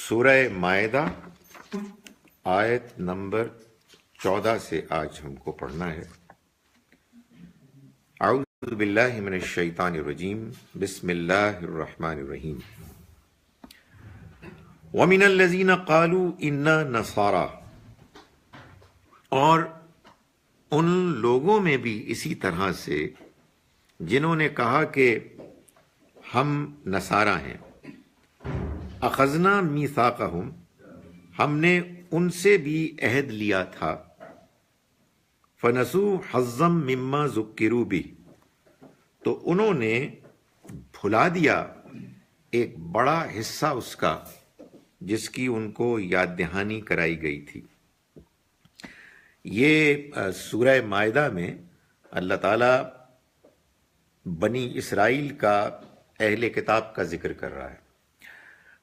سورہ مائدہ آیت نمبر 14 سے آج ہم کو پڑھنا ہے۔ اعوذ باللہ من الشیطان الرجیم، بسم اللہ الرحمن الرحیم۔ وَمِنَ الَّذِينَ قَالُوا إِنَّا نَصَارَىٰ، اور ان لوگوں میں بھی اسی طرح سے جنہوں نے کہا کہ ہم نصارہ ہیں۔ اخذنا میثاقہم، ہم نے ان سے بھی عہد لیا تھا۔ فنسوا حظا مما ذکروا بہ، تو انہوں نے بھلا دیا ایک بڑا حصہ اس کا جس کی ان کو یاد دہانی کرائی گئی تھی۔ یہ سورہ مائدہ میں اللہ تعالیٰ بنی اسرائیل کا اہل کتاب کا ذکر کر رہا ہے۔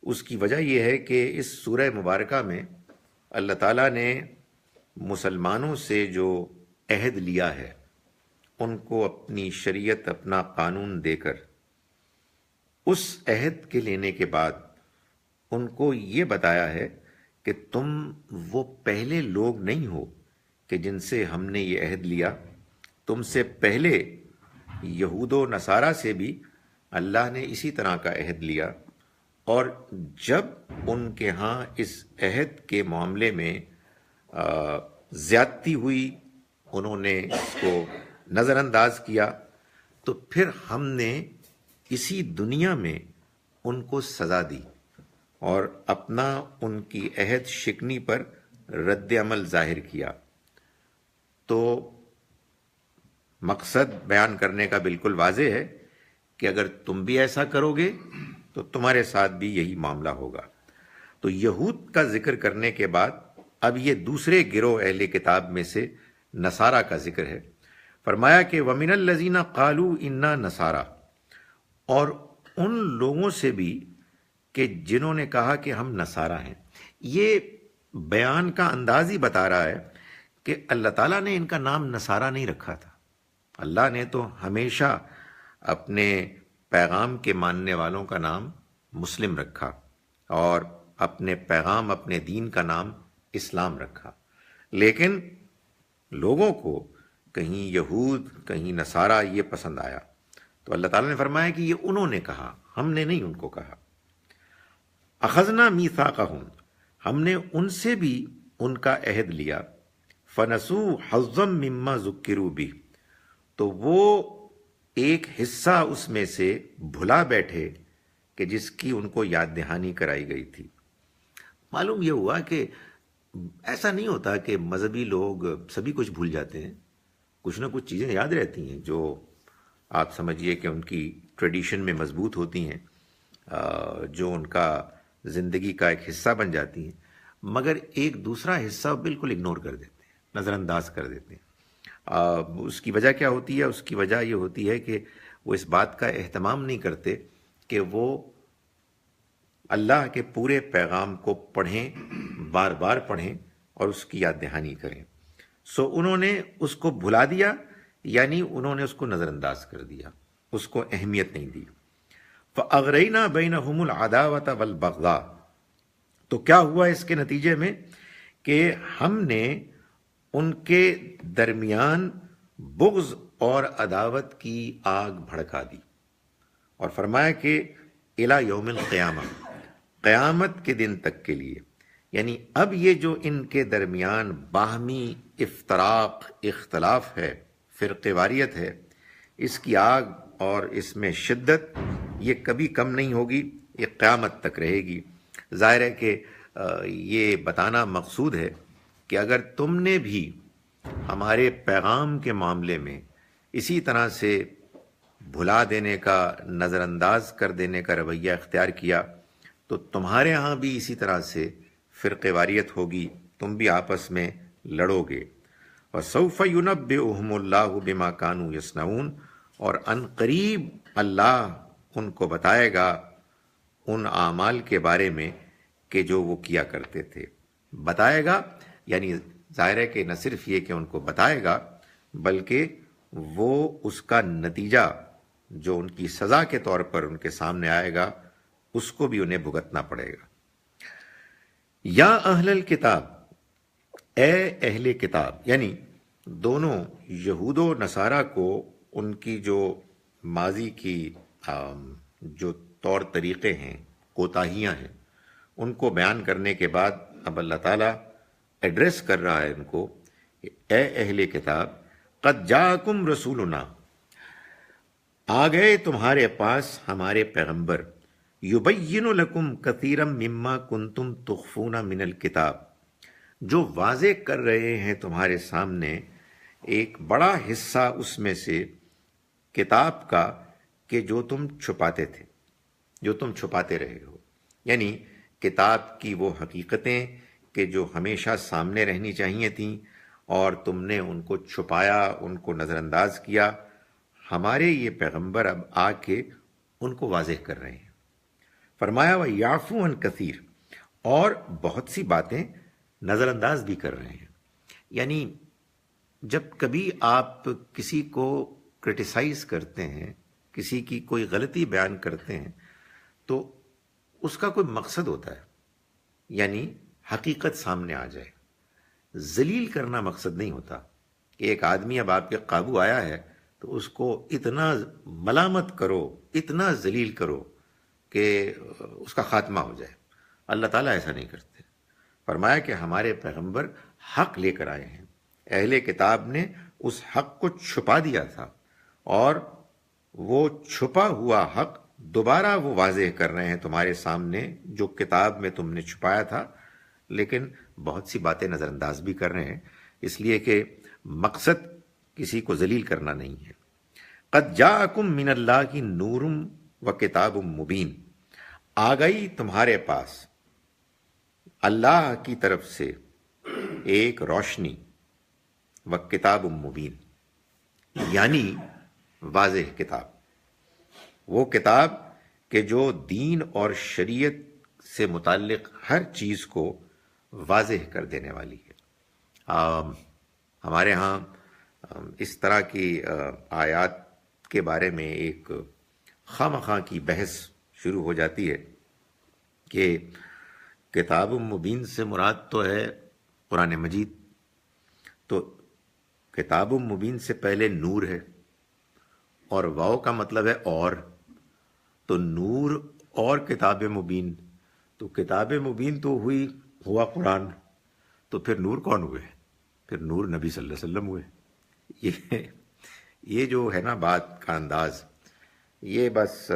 اس کی وجہ یہ ہے کہ اس سورہ مبارکہ میں اللہ تعالیٰ نے مسلمانوں سے جو عہد لیا ہے ان کو اپنی شریعت، اپنا قانون دے کر، اس عہد کے لینے کے بعد ان کو یہ بتایا ہے کہ تم وہ پہلے لوگ نہیں ہو کہ جن سے ہم نے یہ عہد لیا۔ تم سے پہلے یہود و نصارہ سے بھی اللہ نے اسی طرح کا عہد لیا، اور جب ان کے ہاں اس عہد کے معاملے میں زیادتی ہوئی، انہوں نے اس کو نظر انداز کیا، تو پھر ہم نے اسی دنیا میں ان کو سزا دی اور اپنا ان کی عہد شکنی پر رد عمل ظاہر کیا۔ تو مقصد بیان کرنے کا بالکل واضح ہے کہ اگر تم بھی ایسا کرو گے تو تمہارے ساتھ بھی یہی معاملہ ہوگا۔ تو یہود کا ذکر کرنے کے بعد اب یہ دوسرے گروہ اہل کتاب میں سے نصارہ کا ذکر ہے۔ فرمایا کہ وَمِنَ الَّذِينَ قَالُوا إِنَّا نَصَارَىٰ، اور ان لوگوں سے بھی کہ جنہوں نے کہا کہ ہم نصارہ ہیں۔ یہ بیان کا انداز ہی بتا رہا ہے کہ اللہ تعالیٰ نے ان کا نام نصارہ نہیں رکھا تھا۔ اللہ نے تو ہمیشہ اپنے پیغام کے ماننے والوں کا نام مسلم رکھا اور اپنے پیغام، اپنے دین کا نام اسلام رکھا، لیکن لوگوں کو کہیں یہود کہیں نصارہ یہ پسند آیا، تو اللہ تعالیٰ نے فرمایا کہ یہ انہوں نے کہا، ہم نے نہیں ان کو کہا۔ اخذنا میثاقہم، ہم نے ان سے بھی ان کا عہد لیا۔ فنسوا حظا مما ذکروا بہ، تو وہ ایک حصہ اس میں سے بھلا بیٹھے کہ جس کی ان کو یاد دہانی کرائی گئی تھی۔ معلوم یہ ہوا کہ ایسا نہیں ہوتا کہ مذہبی لوگ سبھی کچھ بھول جاتے ہیں، کچھ نہ کچھ چیزیں یاد رہتی ہیں جو آپ سمجھیے کہ ان کی ٹریڈیشن میں مضبوط ہوتی ہیں، جو ان کا زندگی کا ایک حصہ بن جاتی ہیں، مگر ایک دوسرا حصہ بالکل اگنور کر دیتے ہیں، نظر انداز کر دیتے ہیں۔ اس کی وجہ کیا ہوتی ہے؟ اس کی وجہ یہ ہوتی ہے کہ وہ اس بات کا اہتمام نہیں کرتے کہ وہ اللہ کے پورے پیغام کو پڑھیں، بار بار پڑھیں اور اس کی یاد دہانی کریں۔ سو انہوں نے اس کو بھلا دیا، یعنی انہوں نے اس کو نظر انداز کر دیا، اس کو اہمیت نہیں دی۔ فَأَغْرَيْنَا بَيْنَهُمُ الْعَدَاوَةَ وَالْبَغْضَاءَ، تو کیا ہوا اس کے نتیجے میں کہ ہم نے ان کے درمیان بغض اور عداوت کی آگ بھڑکا دی، اور فرمایا کہ الی یوم القیامہ، قیامت کے دن تک کے لیے، یعنی اب یہ جو ان کے درمیان باہمی افتراق، اختلاف ہے، فرقے واریت ہے، اس کی آگ اور اس میں شدت یہ کبھی کم نہیں ہوگی، یہ قیامت تک رہے گی۔ ظاہر ہے کہ یہ بتانا مقصود ہے کہ اگر تم نے بھی ہمارے پیغام کے معاملے میں اسی طرح سے بھلا دینے کا، نظر انداز کر دینے کا رویہ اختیار کیا، تو تمہارے ہاں بھی اسی طرح سے فرقے واریت ہوگی، تم بھی آپس میں لڑو گے۔ وَسَوْفَ يُنَبِّئُهُمُ اللَّهُ بِمَا كَانُوا يَصْنَعُونَ، اور ان قریب اللہ ان کو بتائے گا ان اعمال کے بارے میں کہ جو وہ کیا کرتے تھے۔ بتائے گا یعنی ظاہر ہے کہ نہ صرف یہ کہ ان کو بتائے گا، بلکہ وہ اس کا نتیجہ جو ان کی سزا کے طور پر ان کے سامنے آئے گا، اس کو بھی انہیں بھگتنا پڑے گا۔ یا اہل الکتاب، اے اہل کتاب، یعنی دونوں یہود و نصارہ کو ان کی جو ماضی کی جو طور طریقے ہیں، کوتاہیاں ہیں، ان کو بیان کرنے کے بعد اب اللہ تعالیٰ ایڈریس کر رہا ہے ان کو، اے اہل کتاب قد جاءکم رسولنا، آ گئے تمہارے پاس ہمارے پیغمبر، یبین لکم کثیرا مما کنتم تخفون من الکتاب، جو واضح کر رہے ہیں تمہارے سامنے ایک بڑا حصہ اس میں سے کتاب کا کہ جو تم چھپاتے تھے، جو تم چھپاتے رہے ہو، یعنی کتاب کی وہ حقیقتیں کہ جو ہمیشہ سامنے رہنی چاہیے تھیں اور تم نے ان کو چھپایا، ان کو نظر انداز کیا، ہمارے یہ پیغمبر اب آ کے ان کو واضح کر رہے ہیں۔ فرمایا وَيَعْفُو عَنْ كَثِيرٍ، اور بہت سی باتیں نظر انداز بھی کر رہے ہیں۔ یعنی جب کبھی آپ کسی کو کرٹیسائز کرتے ہیں، کسی کی کوئی غلطی بیان کرتے ہیں، تو اس کا کوئی مقصد ہوتا ہے، یعنی حقیقت سامنے آ جائے۔ ذلیل کرنا مقصد نہیں ہوتا کہ ایک آدمی اب آپ کے قابو آیا ہے تو اس کو اتنا ملامت کرو، اتنا ذلیل کرو کہ اس کا خاتمہ ہو جائے۔ اللہ تعالیٰ ایسا نہیں کرتے۔ فرمایا کہ ہمارے پیغمبر حق لے کر آئے ہیں، اہل کتاب نے اس حق کو چھپا دیا تھا، اور وہ چھپا ہوا حق دوبارہ وہ واضح کر رہے ہیں تمہارے سامنے جو کتاب میں تم نے چھپایا تھا، لیکن بہت سی باتیں نظر انداز بھی کر رہے ہیں، اس لیے کہ مقصد کسی کو ذلیل کرنا نہیں ہے۔ قد جاءکم من اللہ نور و کتاب مبین، آ گئی تمہارے پاس اللہ کی طرف سے ایک روشنی و کتاب مبین، یعنی واضح کتاب، وہ کتاب کہ جو دین اور شریعت سے متعلق ہر چیز کو واضح کر دینے والی ہے۔ ہمارے ہاں اس طرح کی آیات کے بارے میں ایک خواہ مخواہ کی بحث شروع ہو جاتی ہے کہ کتاب مبین سے مراد تو ہے قرآن مجید، تو کتاب مبین سے پہلے نور ہے، اور واو کا مطلب ہے اور، تو نور اور کتاب مبین، تو کتاب مبین تو ہوا قرآن، تو پھر نور کون ہوئے؟ پھر نور نبی صلی اللہ علیہ وسلم ہوئے۔ یہ جو ہے نا بات کا انداز، یہ بس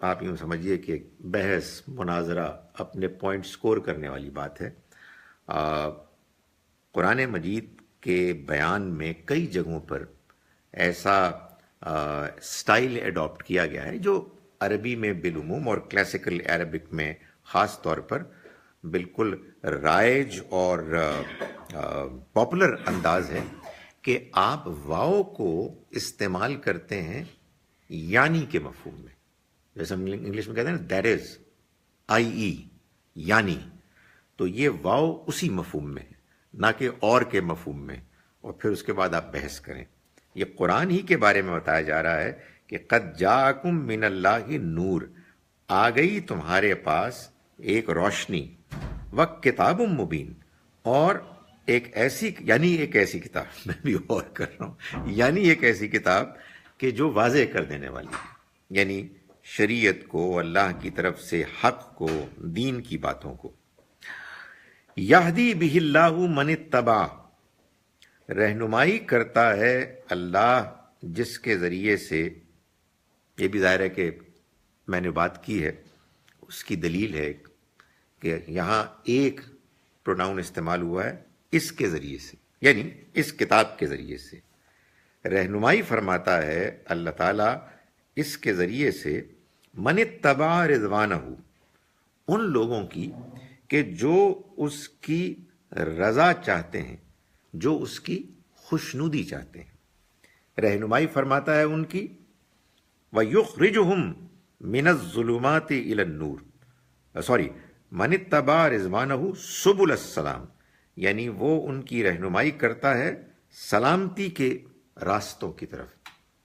آپ یوں سمجھیے کہ بحث مناظرہ اپنے پوائنٹ سکور کرنے والی بات ہے۔ قرآن مجید کے بیان میں کئی جگہوں پر ایسا سٹائل اڈاپٹ کیا گیا ہے جو عربی میں بالعموم اور کلاسیکل عربک میں خاص طور پر بالکل رائج اور پاپولر انداز ہے کہ آپ واو کو استعمال کرتے ہیں یعنی کے مفہوم میں، جیسے ہم انگلش میں کہتے ہیں دیٹ از، آئی ای، یعنی، تو یہ واو اسی مفہوم میں ہے، نہ کہ اور کے مفہوم میں، اور پھر اس کے بعد آپ بحث کریں۔ یہ قرآن ہی کے بارے میں بتایا جا رہا ہے کہ قد جاءکم من اللہ نور، آ گئی تمہارے پاس ایک روشنی، و کتاب مبین، اور ایک ایسی، یعنی ایک ایسی کتاب، میں بھی اور کر رہا ہوں، یعنی ایک ایسی کتاب کہ جو واضح کر دینے والی ہے، یعنی شریعت کو، اللہ کی طرف سے حق کو، دین کی باتوں کو۔ یہدی بہ اللہ من اتبع، رہنمائی کرتا ہے اللہ جس کے ذریعے سے، یہ بھی ظاہر ہے کہ میں نے بات کی ہے، اس کی دلیل ہے کہ یہاں ایک پروناؤن استعمال ہوا ہے، اس کے ذریعے سے، یعنی اس کتاب کے ذریعے سے رہنمائی فرماتا ہے اللہ تعالیٰ اس کے ذریعے سے، من اتبع رضوانہ، ان لوگوں کی کہ جو اس کی رضا چاہتے ہیں، جو اس کی خوشنودی چاہتے ہیں، رہنمائی فرماتا ہے ان کی۔ وَيُخْرِجُهُمْ مِنَ الظُّلُمَاتِ إِلَى النُّورِ، من اتبع رضوانہ سبل السلام، یعنی وہ ان کی رہنمائی کرتا ہے سلامتی کے راستوں کی طرف،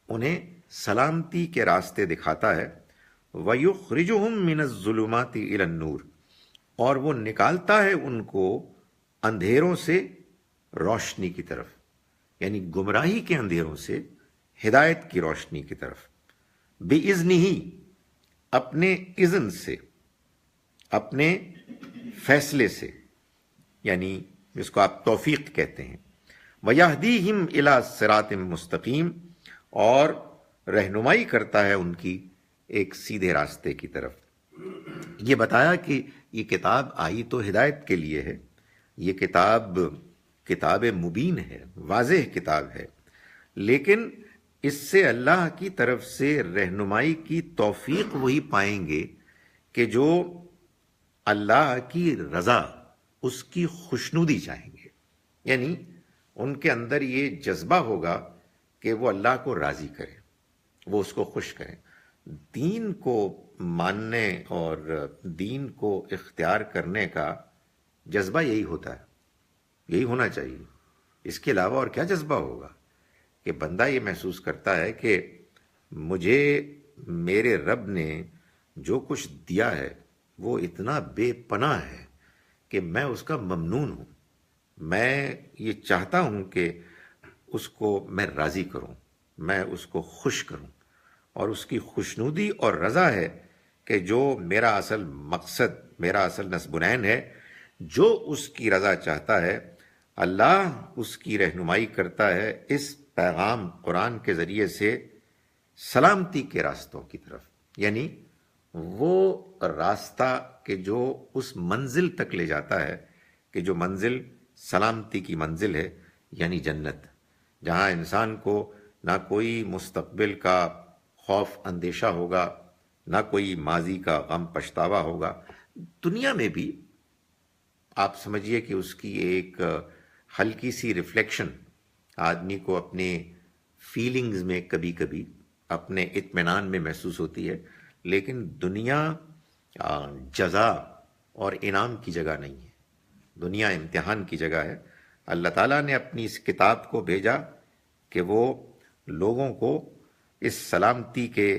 انہیں سلامتی کے راستے دکھاتا ہے۔ وَيُخْرِجُهُمْ مِنَ الظُّلُمَاتِ إِلَى النُّورِ، اور وہ نکالتا ہے ان کو اندھیروں سے روشنی کی طرف، یعنی گمراہی کے اندھیروں سے ہدایت کی روشنی کی طرف، بِإِذْنِهِ، اپنے اذن سے، اپنے فیصلے سے، یعنی جس کو آپ توفیق کہتے ہیں، وَيَهْدِيهِمْ إِلَىٰ صِرَاطٍ مستقیم، اور رہنمائی کرتا ہے ان کی ایک سیدھے راستے کی طرف۔ یہ بتایا کہ یہ کتاب آئی تو ہدایت کے لیے ہے، یہ کتاب مبین ہے، واضح کتاب ہے، لیکن اس سے اللہ کی طرف سے رہنمائی کی توفیق وہی پائیں گے کہ جو اللہ کی رضا، اس کی خوشنودی چاہیں گے، یعنی ان کے اندر یہ جذبہ ہوگا کہ وہ اللہ کو راضی کریں، وہ اس کو خوش کریں۔ دین کو ماننے اور دین کو اختیار کرنے کا جذبہ یہی ہوتا ہے، یہی ہونا چاہیے۔ اس کے علاوہ اور کیا جذبہ ہوگا کہ بندہ یہ محسوس کرتا ہے کہ مجھے میرے رب نے جو کچھ دیا ہے وہ اتنا بے پناہ ہے کہ میں اس کا ممنون ہوں، میں یہ چاہتا ہوں کہ اس کو میں راضی کروں، میں اس کو خوش کروں، اور اس کی خوشنودی اور رضا ہے کہ جو میرا اصل مقصد، میرا اصل نصب العین ہے، جو اس کی رضا چاہتا ہے، اللہ اس کی رہنمائی کرتا ہے اس پیغام قرآن کے ذریعے سے سلامتی کے راستوں کی طرف، یعنی وہ راستہ کہ جو اس منزل تک لے جاتا ہے کہ جو منزل سلامتی کی منزل ہے، یعنی جنت، جہاں انسان کو نہ کوئی مستقبل کا خوف اندیشہ ہوگا، نہ کوئی ماضی کا غم پچھتاوا ہوگا۔ دنیا میں بھی آپ سمجھیے کہ اس کی ایک ہلکی سی ریفلیکشن آدمی کو اپنے فیلنگز میں کبھی کبھی اپنے اطمینان میں محسوس ہوتی ہے، لیکن دنیا جزا اور انعام کی جگہ نہیں ہے، دنیا امتحان کی جگہ ہے۔ اللہ تعالیٰ نے اپنی اس کتاب کو بھیجا کہ وہ لوگوں کو اس سلامتی کے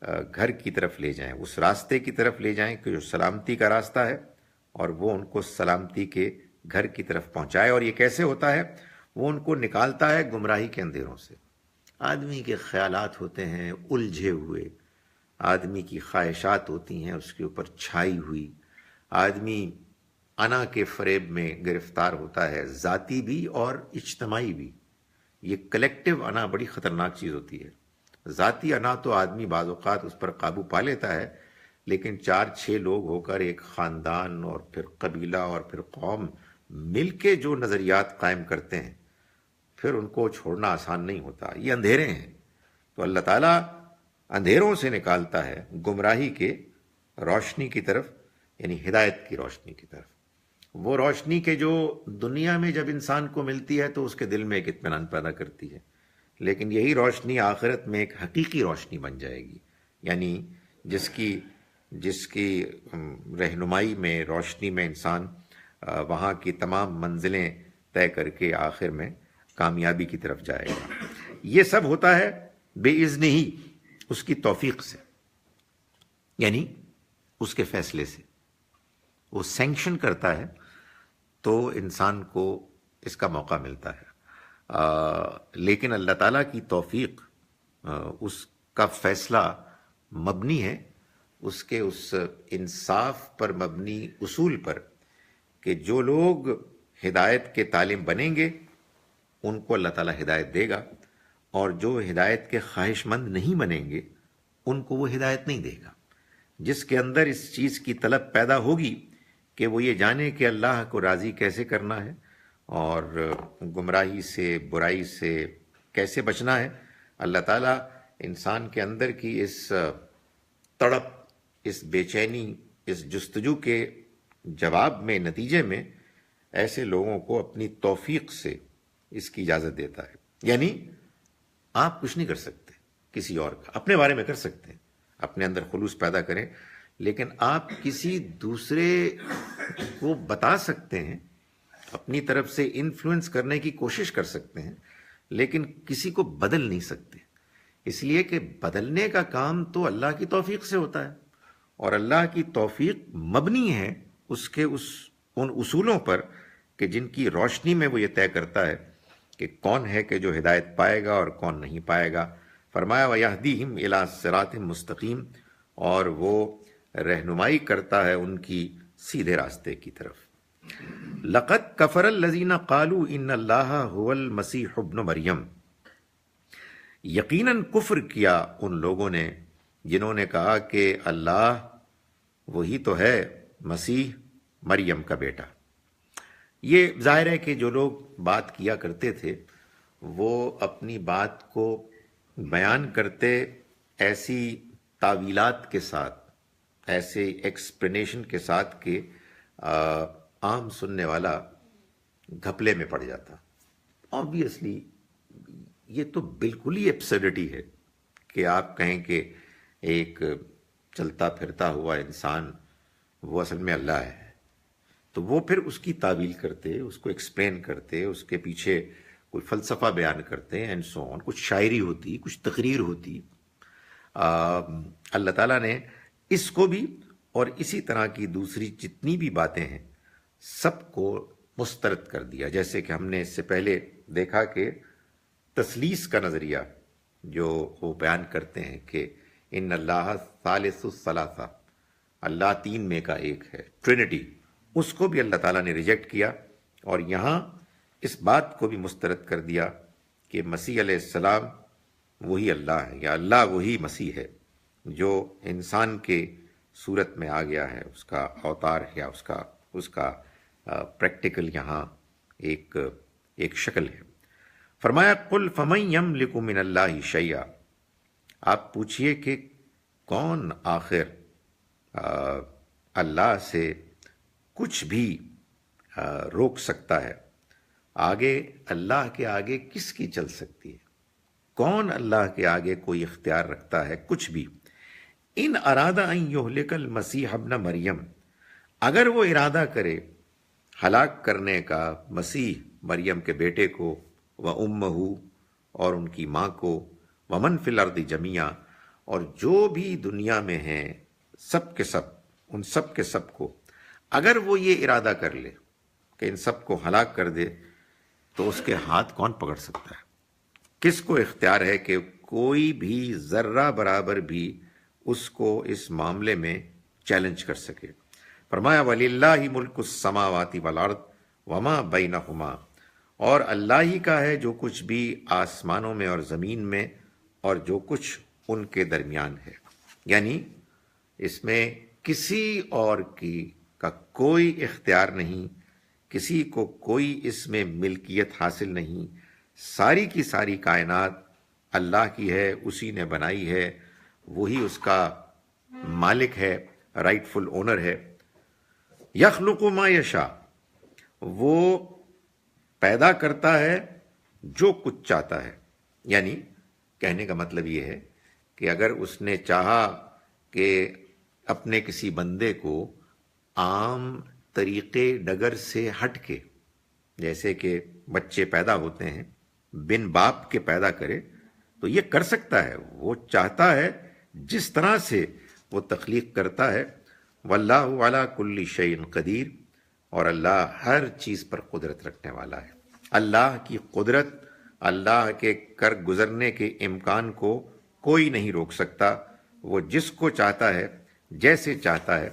گھر کی طرف لے جائیں، اس راستے کی طرف لے جائیں کہ جو سلامتی کا راستہ ہے، اور وہ ان کو سلامتی کے گھر کی طرف پہنچائے۔ اور یہ کیسے ہوتا ہے؟ وہ ان کو نکالتا ہے گمراہی کے اندھیروں سے۔ آدمی کے خیالات ہوتے ہیں الجھے ہوئے، آدمی کی خواہشات ہوتی ہیں اس کے اوپر چھائی ہوئی، آدمی انا کے فریب میں گرفتار ہوتا ہے، ذاتی بھی اور اجتماعی بھی۔ یہ کلیکٹیو انا بڑی خطرناک چیز ہوتی ہے۔ ذاتی انا تو آدمی بعض اوقات اس پر قابو پا لیتا ہے، لیکن 4-6 لوگ ہو کر ایک خاندان اور پھر قبیلہ اور پھر قوم مل کے جو نظریات قائم کرتے ہیں، پھر ان کو چھوڑنا آسان نہیں ہوتا۔ یہ اندھیرے ہیں، تو اللہ تعالیٰ اندھیروں سے نکالتا ہے گمراہی کے روشنی کی طرف، یعنی ہدایت کی روشنی کی طرف۔ وہ روشنی کے جو دنیا میں جب انسان کو ملتی ہے تو اس کے دل میں ایک اطمینان پیدا کرتی ہے، لیکن یہی روشنی آخرت میں ایک حقیقی روشنی بن جائے گی، یعنی جس کی رہنمائی میں، روشنی میں انسان وہاں کی تمام منزلیں طے کر کے آخر میں کامیابی کی طرف جائے گا۔ یہ سب ہوتا ہے بِإِذْنِهِ، اس کی توفیق سے، یعنی اس کے فیصلے سے۔ وہ سینکشن کرتا ہے تو انسان کو اس کا موقع ملتا ہے، لیکن اللہ تعالیٰ کی توفیق، اس کا فیصلہ مبنی ہے اس کے اس انصاف پر مبنی اصول پر کہ جو لوگ ہدایت کے طالب بنیں گے ان کو اللہ تعالیٰ ہدایت دے گا، اور جو ہدایت کے خواہش مند نہیں بنیں گے ان کو وہ ہدایت نہیں دے گا۔ جس کے اندر اس چیز کی طلب پیدا ہوگی کہ وہ یہ جانے کہ اللہ کو راضی کیسے کرنا ہے اور گمراہی سے، برائی سے کیسے بچنا ہے، اللہ تعالیٰ انسان کے اندر کی اس تڑپ، اس بے چینی، اس جستجو کے جواب میں، نتیجے میں ایسے لوگوں کو اپنی توفیق سے اس کی اجازت دیتا ہے۔ یعنی آپ کچھ نہیں کر سکتے کسی اور کا، اپنے بارے میں کر سکتے ہیں، اپنے اندر خلوص پیدا کریں، لیکن آپ کسی دوسرے کو بتا سکتے ہیں، اپنی طرف سے انفلوئنس کرنے کی کوشش کر سکتے ہیں، لیکن کسی کو بدل نہیں سکتے، اس لیے کہ بدلنے کا کام تو اللہ کی توفیق سے ہوتا ہے، اور اللہ کی توفیق مبنی ہے ان اصولوں پر کہ جن کی روشنی میں وہ یہ طے کرتا ہے کہ کون ہے کہ جو ہدایت پائے گا اور کون نہیں پائے گا۔ فرمایا وَيَهْدِيهِمْ إِلَىٰ صِرَاطٍ مُسْتَقِيمٍ، اور وہ رہنمائی کرتا ہے ان کی سیدھے راستے کی طرف۔ لَقَدْ كَفَرَ الَّذِينَ قَالُوا إِنَّ اللَّهَ هُوَ الْمَسِيحُ ابْنُ مریم، یقیناً کفر کیا ان لوگوں نے جنہوں نے کہا کہ اللہ وہی تو ہے مسیح مریم کا بیٹا۔ یہ ظاہر ہے کہ جو لوگ بات کیا کرتے تھے وہ اپنی بات کو بیان کرتے ایسی تعویلات کے ساتھ، ایسے ایکسپلینیشن کے ساتھ کہ عام سننے والا گھپلے میں پڑ جاتا۔ آبویسلی یہ تو بالکل ہی ایبسرڈٹی ہے کہ آپ کہیں کہ ایک چلتا پھرتا ہوا انسان وہ اصل میں اللہ ہے، تو وہ پھر اس کی تعویل کرتے، اس کو ایکسپلین کرتے، اس کے پیچھے کوئی فلسفہ بیان کرتے اینڈ سو آن، کچھ شاعری ہوتی، کچھ تقریر ہوتی۔ اللہ تعالیٰ نے اس کو بھی اور اسی طرح کی دوسری جتنی بھی باتیں ہیں سب کو مسترد کر دیا۔ جیسے کہ ہم نے اس سے پہلے دیکھا کہ تثلیث کا نظریہ جو وہ بیان کرتے ہیں کہ ان اللہ ثالث الثلاثہ، اللہ تین میں کا ایک ہے، ٹرینٹی، اس کو بھی اللہ تعالیٰ نے ریجیکٹ کیا، اور یہاں اس بات کو بھی مسترد کر دیا کہ مسیح علیہ السلام وہی اللہ ہے، یا اللہ وہی مسیح ہے جو انسان کے صورت میں آ گیا ہے، اس کا اوتار ہے، یا اس کا پریکٹیکل یہاں ایک شکل ہے۔ فرمایا قل فمن یملک من اللہ شیئا، آپ پوچھئے کہ کون آخر اللہ سے کچھ بھی روک سکتا ہے؟ آگے اللہ کے آگے کس کی چل سکتی ہے؟ کون اللہ کے آگے کوئی اختیار رکھتا ہے کچھ بھی؟ ان ارادہ ان یہلک المسیح ابن مریم، اگر وہ ارادہ کرے ہلاک کرنے کا مسیح مریم کے بیٹے کو، و امہ، اور ان کی ماں کو، ومن فی الارض جمیعا، اور جو بھی دنیا میں ہیں سب کے سب، ان سب کے سب کو، اگر وہ یہ ارادہ کر لے کہ ان سب کو ہلاک کر دے، تو اس کے ہاتھ کون پکڑ سکتا ہے؟ کس کو اختیار ہے کہ کوئی بھی ذرہ برابر بھی اس کو اس معاملے میں چیلنج کر سکے؟ فرمایا وَلِلَّهِ مُلْكُ السَّمَاوَاتِ وَالْأَرْضِ وَمَا بَيْنَهُمَا، اور اللہ ہی کا ہے جو کچھ بھی آسمانوں میں اور زمین میں اور جو کچھ ان کے درمیان ہے۔ یعنی اس میں کسی اور کا کوئی اختیار نہیں، کسی کو کوئی اس میں ملکیت حاصل نہیں، ساری کی ساری کائنات اللہ کی ہے، اسی نے بنائی ہے، وہی اس کا مالک ہے، رائٹ فل اونر ہے۔ یخلق ما یشاء، وہ پیدا کرتا ہے جو کچھ چاہتا ہے۔ یعنی کہنے کا مطلب یہ ہے کہ اگر اس نے چاہا کہ اپنے کسی بندے کو عام طریقے ڈگر سے ہٹ کے، جیسے کہ بچے پیدا ہوتے ہیں بن باپ کے پیدا کرے، تو یہ کر سکتا ہے، وہ چاہتا ہے، جس طرح سے وہ تخلیق کرتا ہے۔ واللہ علی کل شیء قدیر، اور اللہ ہر چیز پر قدرت رکھنے والا ہے۔ اللہ کی قدرت، اللہ کے کر گزرنے کے امکان کو کوئی نہیں روک سکتا، وہ جس کو چاہتا ہے جیسے چاہتا ہے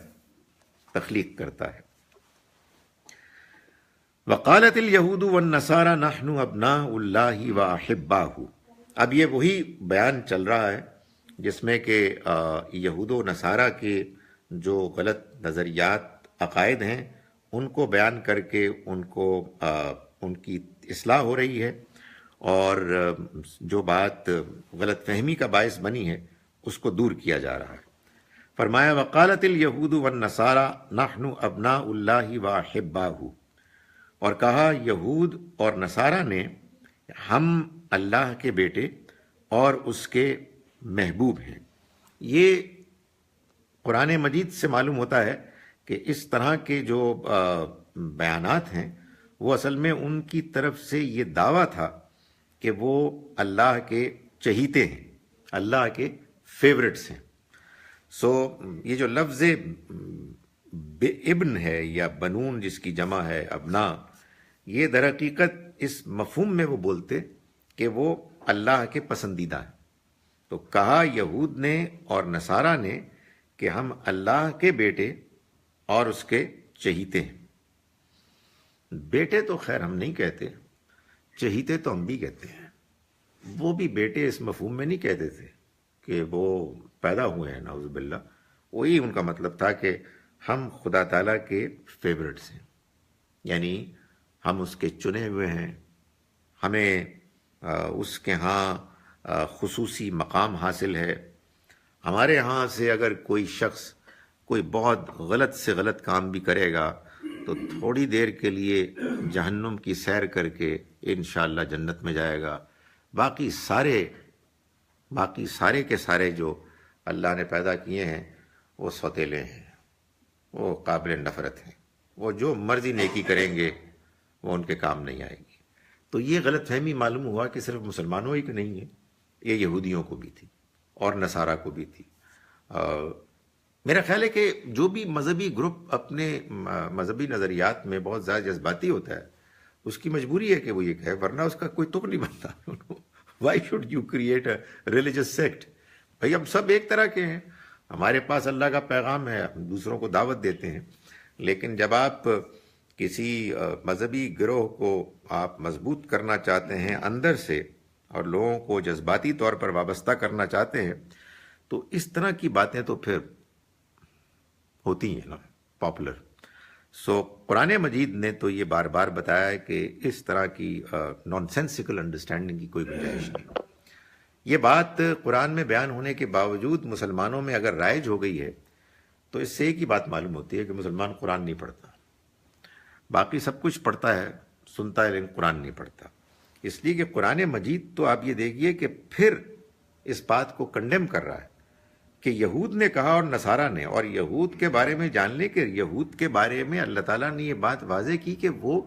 تخلیق کرتا ہے۔ وقالت الیہود والنصارى نحن ابناء اللہ واحباہ، اب یہ وہی بیان چل رہا ہے جس میں کہ یہود و نصارہ کے جو غلط نظریات عقائد ہیں ان کو بیان کر کے ان کی اصلاح ہو رہی ہے، اور جو بات غلط فہمی کا باعث بنی ہے اس کو دور کیا جا رہا ہے۔ فرمایا وقالت الیہود والنصارى نحن ابناء اللہ واحباہ، اور کہا یہود اور نصارہ نے ہم اللہ کے بیٹے اور اس کے محبوب ہیں۔ یہ قرآن مجید سے معلوم ہوتا ہے کہ اس طرح کے جو بیانات ہیں وہ اصل میں ان کی طرف سے یہ دعویٰ تھا کہ وہ اللہ کے چہیتے ہیں، اللہ کے فیورٹس ہیں۔ سو یہ جو لفظ ابن ہے یا بنون جس کی جمع ہے ابنا، یہ در حقیقت اس مفہوم میں وہ بولتے کہ وہ اللہ کے پسندیدہ ہیں۔ تو کہا یہود نے اور نصارہ نے کہ ہم اللہ کے بیٹے اور اس کے چہیتے ہیں۔ بیٹے تو خیر ہم نہیں کہتے، چہیتے تو ہم بھی کہتے ہیں۔ وہ بھی بیٹے اس مفہوم میں نہیں کہتے تھے کہ وہ پیدا ہوئے ہیں، نعوذ باللہ۔ وہی ان کا مطلب تھا کہ ہم خدا تعالیٰ کے فیورٹس ہیں، یعنی ہم اس کے چنے ہوئے ہیں، ہمیں اس کے ہاں خصوصی مقام حاصل ہے۔ ہمارے ہاں سے اگر کوئی شخص کوئی بہت غلط سے غلط کام بھی کرے گا تو تھوڑی دیر کے لیے جہنم کی سیر کر کے انشاءاللہ جنت میں جائے گا۔ باقی سارے کے سارے جو اللہ نے پیدا کیے ہیں وہ سوتیلے ہیں، وہ قابل نفرت ہیں، وہ جو مرضی نیکی کریں گے وہ ان کے کام نہیں آئے گی۔ تو یہ غلط فہمی معلوم ہوا کہ صرف مسلمانوں ہی کو نہیں ہے، یہ یہودیوں کو بھی تھی اور نصارہ کو بھی تھی۔ میرا خیال ہے کہ جو بھی مذہبی گروپ اپنے مذہبی نظریات میں بہت زیادہ جذباتی ہوتا ہے، اس کی مجبوری ہے کہ وہ یہ کہے، ورنہ اس کا کوئی تک نہیں بنتا۔ Why should you create a religious sect? بھائی ہم سب ایک طرح کے ہیں، ہمارے پاس اللہ کا پیغام ہے، ہم دوسروں کو دعوت دیتے ہیں۔ لیکن جب آپ کسی مذہبی گروہ کو آپ مضبوط کرنا چاہتے ہیں اندر سے اور لوگوں کو جذباتی طور پر وابستہ کرنا چاہتے ہیں، تو اس طرح کی باتیں تو پھر ہوتی ہیں نا پاپولر۔ قرآن مجید نے تو یہ بار بار بتایا ہے کہ اس طرح کی نان سینسیکل انڈرسٹینڈنگ کی کوئی گنجائش نہیں۔ یہ بات قرآن میں بیان ہونے کے باوجود مسلمانوں میں اگر رائج ہو گئی ہے تو اس سے ایک ہی بات معلوم ہوتی ہے کہ مسلمان قرآن نہیں پڑھتا، باقی سب کچھ پڑھتا ہے، سنتا ہے، لیکن قرآن نہیں پڑھتا۔ اس لیے کہ قرآن مجید تو آپ یہ دیکھیے کہ پھر اس بات کو کنڈیم کر رہا ہے کہ یہود نے کہا اور نصارہ نے، اور یہود کے بارے میں جان لیں کہ یہود کے بارے میں اللہ تعالیٰ نے یہ بات واضح کی کہ وہ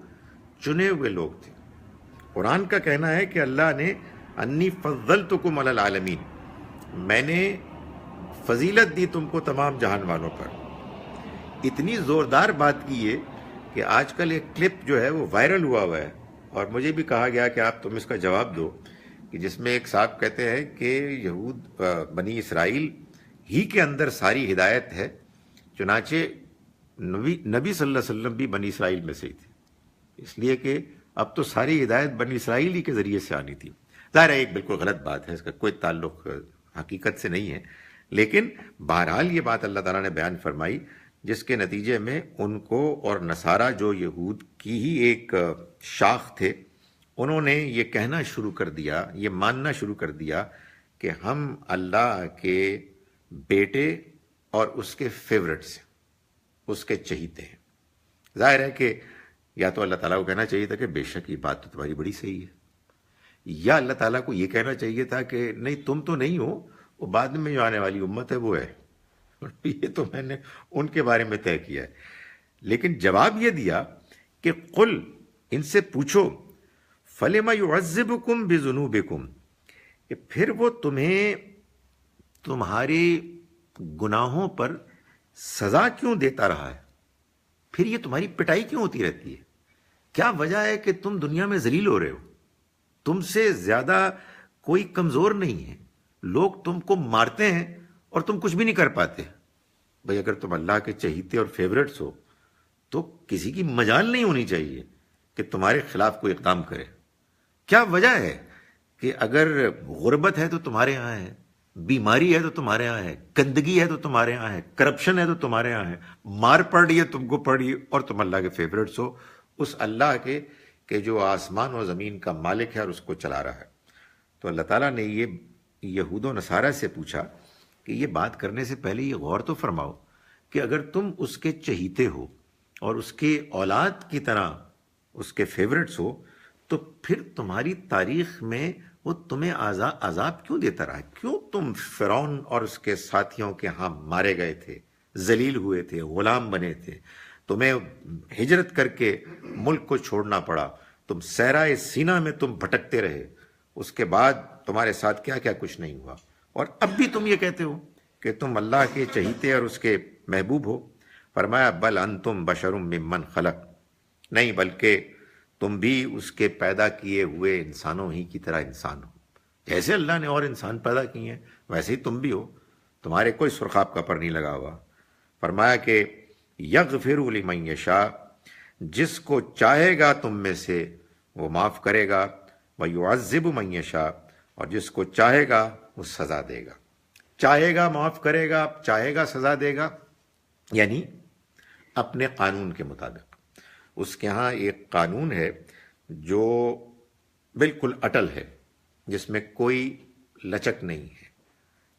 چنے ہوئے لوگ تھے۔ قرآن کا کہنا ہے کہ اللہ نے انی فضلتکم علی العالمین، میں نے فضیلت دی تم کو تمام جہان والوں پر۔ اتنی زوردار بات کی ہے کہ آج کل ایک کلپ جو ہے وہ وائرل ہوا ہے، اور مجھے بھی کہا گیا کہ آپ تم اس کا جواب دو، کہ جس میں ایک صاحب کہتے ہیں کہ یہود بنی اسرائیل ہی کے اندر ساری ہدایت ہے، چنانچہ نبی صلی اللہ علیہ وسلم بھی بنی اسرائیل میں سے ہی تھے، اس لیے کہ اب تو ساری ہدایت بنی اسرائیل ہی کے ذریعے سے آنی تھی۔ ظاہر ہے ایک بالکل غلط بات ہے، اس کا کوئی تعلق حقیقت سے نہیں ہے، لیکن بہرحال یہ بات اللہ تعالیٰ نے بیان فرمائی، جس کے نتیجے میں ان کو اور نصارہ جو یہود کی ہی ایک شاخ تھے، انہوں نے یہ کہنا شروع کر دیا، یہ ماننا شروع کر دیا کہ ہم اللہ کے بیٹے اور اس کے فیورٹس ہیں، اس کے چہیتے ہیں۔ ظاہر ہے کہ یا تو اللہ تعالیٰ کو کہنا چاہیے تھا کہ بے شک یہ بات تو تمہاری بڑی صحیح ہے، یا اللہ تعالیٰ کو یہ کہنا چاہیے تھا کہ نہیں تم تو نہیں ہو، وہ بعد میں جو آنے والی امت ہے وہ ہے، یہ تو میں نے ان کے بارے میں طے کیا ہے۔ لیکن جواب یہ دیا کہ قل، ان سے پوچھو، فَلِمَ يُعَذِّبُكُمْ بِذُنُوبِكُمْ، کہ پھر وہ تمہیں تمہارے گناہوں پر سزا کیوں دیتا رہا ہے، پھر یہ تمہاری پٹائی کیوں ہوتی رہتی ہے؟ کیا وجہ ہے کہ تم دنیا میں ذلیل ہو رہے ہو؟ تم سے زیادہ کوئی کمزور نہیں ہے، لوگ تم کو مارتے ہیں اور تم کچھ بھی نہیں کر پاتے۔ بھئی اگر تم اللہ کے چہیتے اور فیورٹس ہو تو کسی کی مجال نہیں ہونی چاہیے کہ تمہارے خلاف کوئی اقدام کرے۔ کیا وجہ ہے کہ اگر غربت ہے تو تمہارے ہاں ہے، بیماری ہے تو تمہارے یہاں ہے، گندگی ہے تو تمہارے یہاں ہے، کرپشن ہے تو تمہارے یہاں ہے، مار پڑ رہی ہے تم کو پڑ رہی ہے، اور تم اللہ کے فیورٹس ہو، اس اللہ کے کہ جو آسمان و زمین کا مالک ہے اور اس کو چلا رہا ہے۔ تو اللہ تعالیٰ نے یہ یہود و نصارہ سے پوچھا کہ یہ بات کرنے سے پہلے یہ غور تو فرماؤ کہ اگر تم اس کے چہیتے ہو اور اس کے اولاد کی طرح اس کے فیورٹس ہو تو پھر تمہاری تاریخ میں وہ تمہیں عذاب کیوں دیتا رہا ہے؟ کیوں تم فرعون اور اس کے ساتھیوں کے ہاں مارے گئے تھے، ذلیل ہوئے تھے، غلام بنے تھے، تمہیں ہجرت کر کے ملک کو چھوڑنا پڑا، تم صحرائے سینا میں تم بھٹکتے رہے، اس کے بعد تمہارے ساتھ کیا کیا کچھ نہیں ہوا، اور اب بھی تم یہ کہتے ہو کہ تم اللہ کے چہیتے اور اس کے محبوب ہو۔ فرمایا بل انتم بشر ممن خلق، نہیں بلکہ تم بھی اس کے پیدا کیے ہوئے انسانوں ہی کی طرح انسان ہو، جیسے اللہ نے اور انسان پیدا کیے ہیں ویسے ہی تم بھی ہو، تمہارے کوئی سرخاب کا پر نہیں لگا ہوا۔ فرمایا کہ یغفر لمن یشاء، جس کو چاہے گا تم میں سے وہ معاف کرے گا، ویعذب من یشاء، اور جس کو چاہے گا وہ سزا دے گا۔ چاہے گا معاف کرے گا، چاہے گا سزا دے گا، یعنی اپنے قانون کے مطابق۔ اس کے ہاں ایک قانون ہے جو بالکل اٹل ہے، جس میں کوئی لچک نہیں ہے،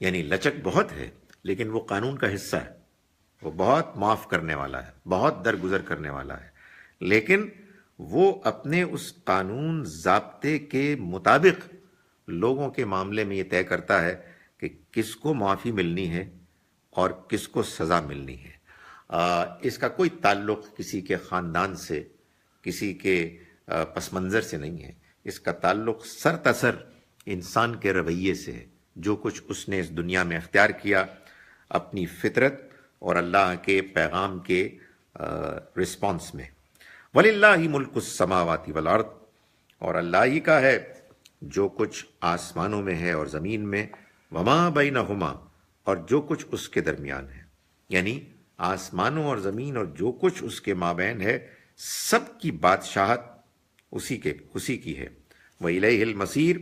یعنی لچک بہت ہے لیکن وہ قانون کا حصہ ہے، وہ بہت معاف کرنے والا ہے، بہت درگزر کرنے والا ہے، لیکن وہ اپنے اس قانون ضابطے کے مطابق لوگوں کے معاملے میں یہ طے کرتا ہے کہ کس کو معافی ملنی ہے اور کس کو سزا ملنی ہے۔ اس کا کوئی تعلق کسی کے خاندان سے، کسی کے پس منظر سے نہیں ہے، اس کا تعلق سرتاسر انسان کے رویے سے ہے، جو کچھ اس نے اس دنیا میں اختیار کیا اپنی فطرت اور اللہ کے پیغام کے رسپانس میں۔ وَلِلَّهِ مُلْكُ السَّمَاوَاتِ وَالْأَرْضِ، اور اللہ ہی کا ہے جو کچھ آسمانوں میں ہے اور زمین میں، وَمَا بَيْنَهُمَا، اور جو کچھ اس کے درمیان ہے، یعنی آسمانوں اور زمین اور جو کچھ اس کے مابین ہے، سب کی بادشاہت اسی کی ہے۔ وَإِلَيْهِ الْمَصِيرُ،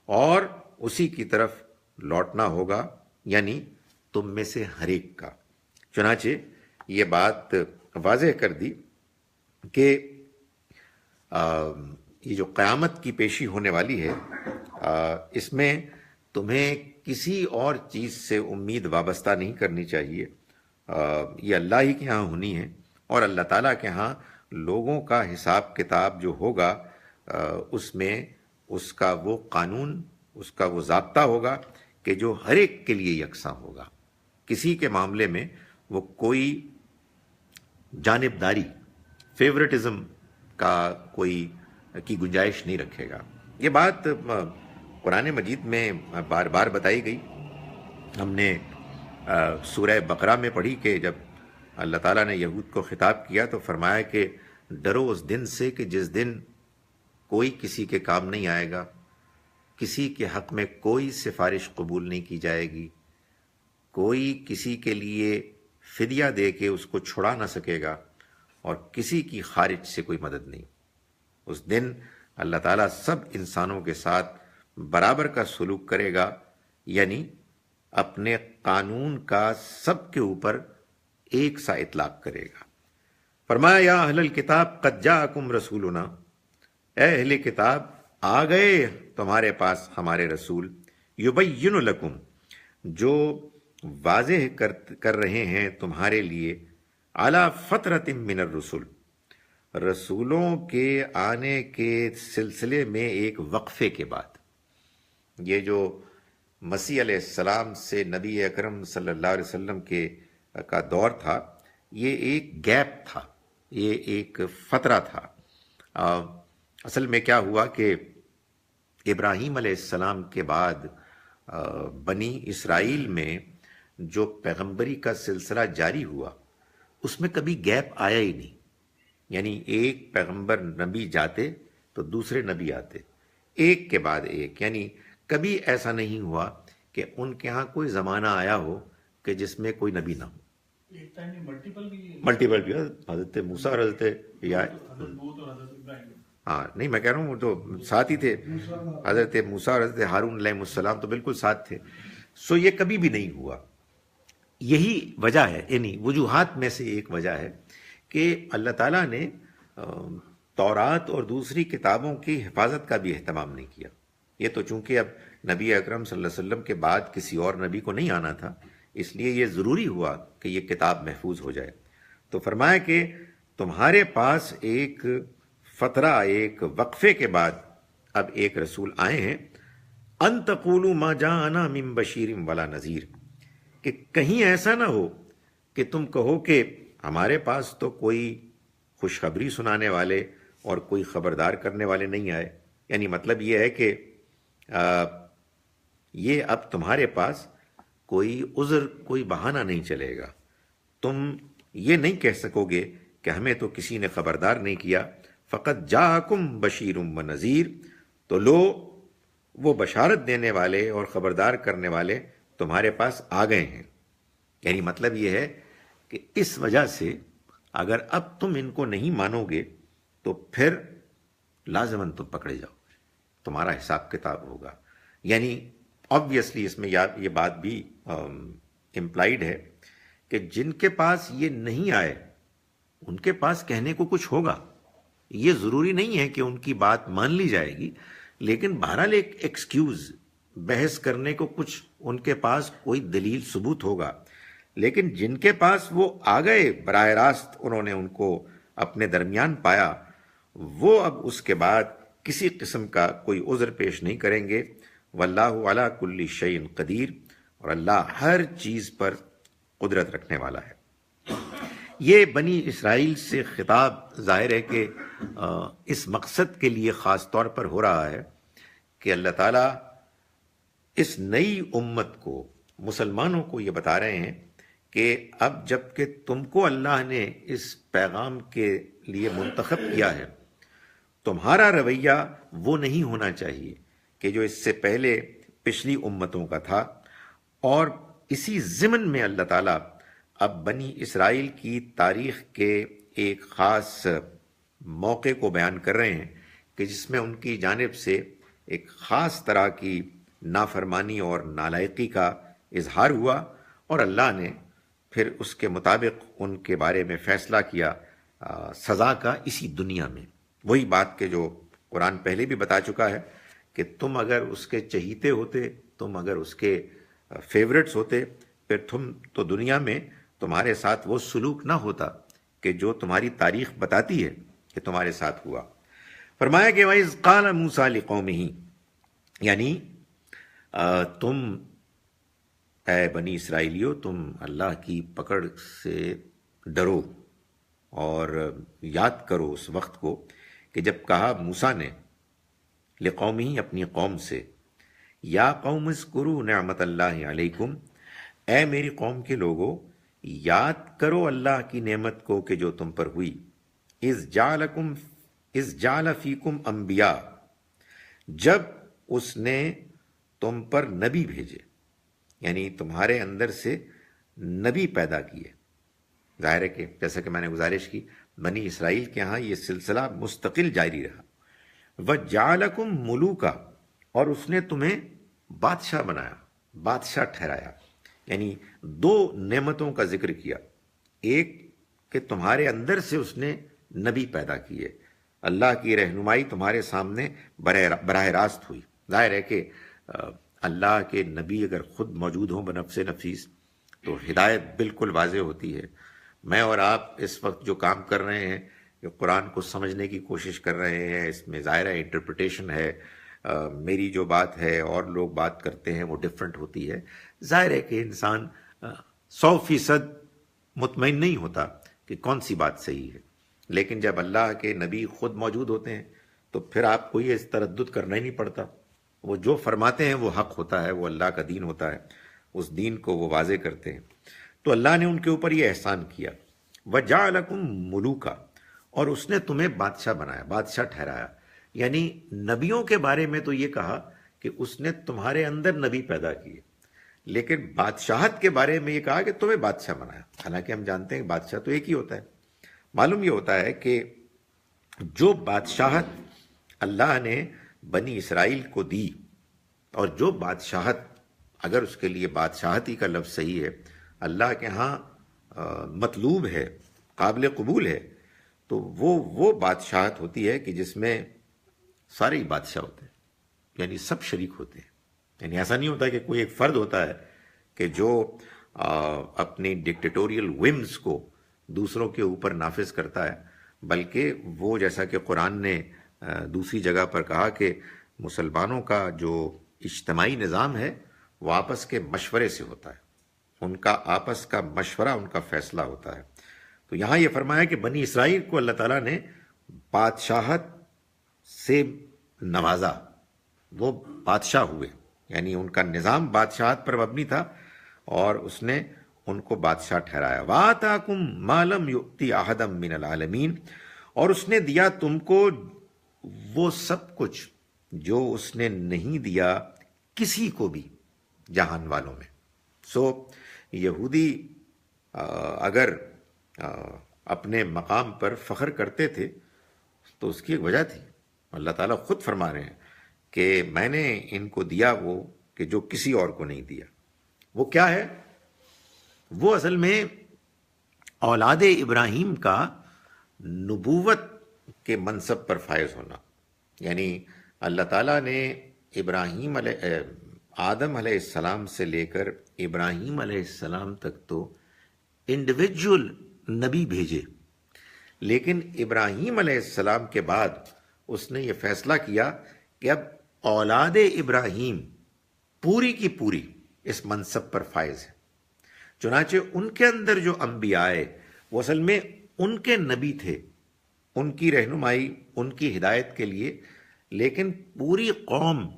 اور اسی کی طرف لوٹنا ہوگا، یعنی تم میں سے ہر ایک کا۔ چنانچہ یہ بات واضح کر دی کہ یہ جو قیامت کی پیشی ہونے والی ہے، اس میں تمہیں کسی اور چیز سے امید وابستہ نہیں کرنی چاہیے، یہ اللہ ہی کے ہاں ہونی ہے، اور اللہ تعالیٰ کے ہاں لوگوں کا حساب کتاب جو ہوگا اس میں اس کا وہ قانون، اس کا وہ ضابطہ ہوگا کہ جو ہر ایک کے لیے یکساں ہوگا، کسی کے معاملے میں وہ کوئی جانبداری، فیورٹزم کی گنجائش نہیں رکھے گا۔ یہ بات قرآن مجید میں بار بار بتائی گئی۔ ہم نے سورہ بقرہ میں پڑھی کہ جب اللہ تعالیٰ نے یہود کو خطاب کیا تو فرمایا کہ ڈرو اس دن سے کہ جس دن کوئی کسی کے کام نہیں آئے گا، کسی کے حق میں کوئی سفارش قبول نہیں کی جائے گی، کوئی کسی کے لیے فدیہ دے کے اس کو چھڑا نہ سکے گا، اور کسی کی خارج سے کوئی مدد نہیں۔ اس دن اللہ تعالیٰ سب انسانوں کے ساتھ برابر کا سلوک کرے گا، یعنی اپنے قانون کا سب کے اوپر ایک سا اطلاق کرے گا۔ فرمایا یا اہل الکتاب قد جاءکم رسولنا، اے اہل کتاب آ گئے تمہارے پاس ہمارے رسول، یبین لکم، جو واضح کر رہے ہیں تمہارے لیے، علی فترۃ من الرسل، رسولوں کے آنے کے سلسلے میں ایک وقفے کے بعد۔ یہ جو مسیح علیہ السلام سے نبی اکرم صلی اللہ علیہ وسلم کا دور تھا، یہ ایک گیپ تھا، یہ ایک فترہ تھا۔ اصل میں کیا ہوا کہ ابراہیم علیہ السلام کے بعد بنی اسرائیل میں جو پیغمبری کا سلسلہ جاری ہوا، اس میں کبھی گیپ آیا ہی نہیں، یعنی ایک پیغمبر نبی جاتے تو دوسرے نبی آتے، ایک کے بعد ایک، یعنی کبھی ایسا نہیں ہوا کہ ان کے ہاں کوئی زمانہ آیا ہو کہ جس میں کوئی نبی نہ ہو۔ ملٹیپل بھی، حضرت موسیٰ اور حضرت ہاں نہیں میں کہہ رہا ہوں وہ تو ساتھ ہی تھے، حضرت موسیٰ اور حضرت ہارون علیہ السلام تو بالکل ساتھ تھے۔ سو یہ کبھی بھی نہیں ہوا۔ یہی وجہ ہے، یعنی وجوہات میں سے ایک وجہ ہے کہ اللہ تعالیٰ نے تورات اور دوسری کتابوں کی حفاظت کا بھی اہتمام نہیں کیا۔ یہ تو چونکہ اب نبی اکرم صلی اللہ علیہ وسلم کے بعد کسی اور نبی کو نہیں آنا تھا، اس لیے یہ ضروری ہوا کہ یہ کتاب محفوظ ہو جائے۔ تو فرمایا کہ تمہارے پاس ایک فترہ، ایک وقفے کے بعد اب ایک رسول آئے ہیں، ان تقولوا ما جاءنا من بشیر ولا نذیر، کہ کہیں ایسا نہ ہو کہ تم کہو کہ ہمارے پاس تو کوئی خوشخبری سنانے والے اور کوئی خبردار کرنے والے نہیں آئے۔ یعنی مطلب یہ ہے کہ یہ اب تمہارے پاس کوئی عذر، کوئی بہانہ نہیں چلے گا، تم یہ نہیں کہہ سکو گے کہ ہمیں تو کسی نے خبردار نہیں کیا. فقط جاءکم بشیر و نذیر، تو لو وہ بشارت دینے والے اور خبردار کرنے والے تمہارے پاس آ گئے ہیں. یعنی مطلب یہ ہے کہ اس وجہ سے اگر اب تم ان کو نہیں مانو گے تو پھر لازماً تم پکڑے جاؤ گے، تمہارا حساب کتاب ہوگا. یعنی آبویسلی اس میں یہ بات بھی امپلائیڈ ہے کہ جن کے پاس یہ نہیں آئے ان کے پاس کہنے کو کچھ ہوگا. یہ ضروری نہیں ہے کہ ان کی بات مان لی جائے گی، لیکن بہرحال ایک ایکسکیوز، بحث کرنے کو کچھ ان کے پاس کوئی دلیل ثبوت ہوگا. لیکن جن کے پاس وہ آ گئے براہ راست، انہوں نے ان کو اپنے درمیان پایا، وہ اب اس کے بعد کسی قسم کا کوئی عذر پیش نہیں کریں گے. واللہ علی کل شیء قدیر، اور اللہ ہر چیز پر قدرت رکھنے والا ہے. یہ بنی اسرائیل سے خطاب ظاہر ہے کہ اس مقصد کے لیے خاص طور پر ہو رہا ہے کہ اللہ تعالیٰ اس نئی امت کو، مسلمانوں کو یہ بتا رہے ہیں کہ اب جب کہ تم کو اللہ نے اس پیغام کے لیے منتخب کیا ہے، تمہارا رویہ وہ نہیں ہونا چاہیے کہ جو اس سے پہلے پچھلی امتوں کا تھا. اور اسی ضمن میں اللہ تعالیٰ اب بنی اسرائیل کی تاریخ کے ایک خاص موقع کو بیان کر رہے ہیں کہ جس میں ان کی جانب سے ایک خاص طرح کی نافرمانی اور نالائقی کا اظہار ہوا، اور اللہ نے پھر اس کے مطابق ان کے بارے میں فیصلہ کیا سزا کا اسی دنیا میں. وہی بات کہ جو قرآن پہلے بھی بتا چکا ہے کہ تم اگر اس کے چہیتے ہوتے، تم اگر اس کے فیورٹس ہوتے، پھر تم تو دنیا میں تمہارے ساتھ وہ سلوک نہ ہوتا کہ جو تمہاری تاریخ بتاتی ہے کہ تمہارے ساتھ ہوا. فرمایا کہ وَإِذْ قَالَ مُوسَىٰ لِقَوْمِهِ، یعنی تم اے بنی اسرائیلیو، تم اللہ کی پکڑ سے ڈرو اور یاد کرو اس وقت کو کہ جب کہا موسیٰ نے لقومہ، اپنی قوم سے، یا قوم اذکروا نعمت اللہ علیکم، اے میری قوم کے لوگو یاد کرو اللہ کی نعمت کو کہ جو تم پر ہوئی. اذ جعل فیکم انبیاء، جب اس نے تم پر نبی بھیجے، یعنی تمہارے اندر سے نبی پیدا کیے. ظاہر ہے کہ جیسا کہ میں نے گزارش کی، بنی اسرائیل کے ہاں یہ سلسلہ مستقل جاری رہا. وَجَعَلَكُمْ مُلُوكًا، اور اس نے تمہیں بادشاہ بنایا، بادشاہ ٹھہرایا. یعنی دو نعمتوں کا ذکر کیا. ایک کہ تمہارے اندر سے اس نے نبی پیدا کیے، اللہ کی رہنمائی تمہارے سامنے براہ راست ہوئی. ظاہر ہے کہ اللہ کے نبی اگر خود موجود ہوں بنفس نفیس تو ہدایت بالکل واضح ہوتی ہے. میں اور آپ اس وقت جو کام کر رہے ہیں، کہ قرآن کو سمجھنے کی کوشش کر رہے ہیں، اس میں ظاہر ہے انٹرپریٹیشن ہے. میری جو بات ہے اور لوگ بات کرتے ہیں وہ ڈفرینٹ ہوتی ہے. ظاہر ہے کہ انسان 100% مطمئن نہیں ہوتا کہ کون سی بات صحیح ہے، لیکن جب اللہ کے نبی خود موجود ہوتے ہیں تو پھر آپ کو یہ تردد کرنا ہی نہیں پڑتا. وہ جو فرماتے ہیں وہ حق ہوتا ہے، وہ اللہ کا دین ہوتا ہے، اس دین کو وہ واضح کرتے ہیں. تو اللہ نے ان کے اوپر یہ احسان کیا. وَجَعَلَكُمْ مُلُوكًا، اور اس نے تمہیں بادشاہ بنایا، بادشاہ ٹھہرایا. یعنی نبیوں کے بارے میں تو یہ کہا کہ اس نے تمہارے اندر نبی پیدا کیے، لیکن بادشاہت کے بارے میں یہ کہا کہ تمہیں بادشاہ بنایا. حالانکہ ہم جانتے ہیں کہ بادشاہ تو ایک ہی ہوتا ہے. معلوم یہ ہوتا ہے کہ جو بادشاہت اللہ نے بنی اسرائیل کو دی، اور جو بادشاہت، اگر اس کے لیے بادشاہتی کا لفظ صحیح ہے، اللہ کے ہاں مطلوب ہے، قابل قبول ہے، تو وہ بادشاہت ہوتی ہے کہ جس میں سارے ہی بادشاہ ہوتے ہیں، یعنی سب شریک ہوتے ہیں. یعنی ایسا نہیں ہوتا کہ کوئی ایک فرد ہوتا ہے کہ جو اپنی ڈکٹیٹوریل ومز کو دوسروں کے اوپر نافذ کرتا ہے، بلکہ وہ جیسا کہ قرآن نے دوسری جگہ پر کہا کہ مسلمانوں کا جو اجتماعی نظام ہے وہ آپس کے مشورے سے ہوتا ہے، ان کا آپس کا مشورہ، ان کا فیصلہ ہوتا ہے. تو یہاں یہ فرمایا کہ بنی اسرائیل کو اللہ تعالیٰ نے بادشاہت سے نوازا، وہ بادشاہ ہوئے. یعنی ان کا نظام بادشاہت پر مبنی تھا، اور اس نے ان کو بادشاہ ٹھہرایا. وَآتَاكُم مَا لَمْ يُؤْتِ أَحَدًا مِّنَ الْعَالَمِينَ، اور اس نے دیا تم کو وہ سب کچھ جو اس نے نہیں دیا کسی کو بھی جہان والوں میں. سو یہودی اگر اپنے مقام پر فخر کرتے تھے تو اس کی ایک وجہ تھی. اللہ تعالیٰ خود فرما رہے ہیں کہ میں نے ان کو دیا وہ کہ جو کسی اور کو نہیں دیا. وہ کیا ہے؟ وہ اصل میں اولاد ابراہیم کا نبوت کے منصب پر فائز ہونا. یعنی اللہ تعالیٰ نے آدم علیہ السلام سے لے کر ابراہیم علیہ السلام تک تو انڈیویجول نبی بھیجے، لیکن ابراہیم علیہ السلام کے بعد اس نے یہ فیصلہ کیا کہ اب اولاد ابراہیم پوری کی پوری اس منصب پر فائز ہے. چنانچہ ان کے اندر جو انبیاء آئے وہ اصل میں ان کے نبی تھے، ان کی رہنمائی، ان کی ہدایت کے لیے، لیکن پوری قوم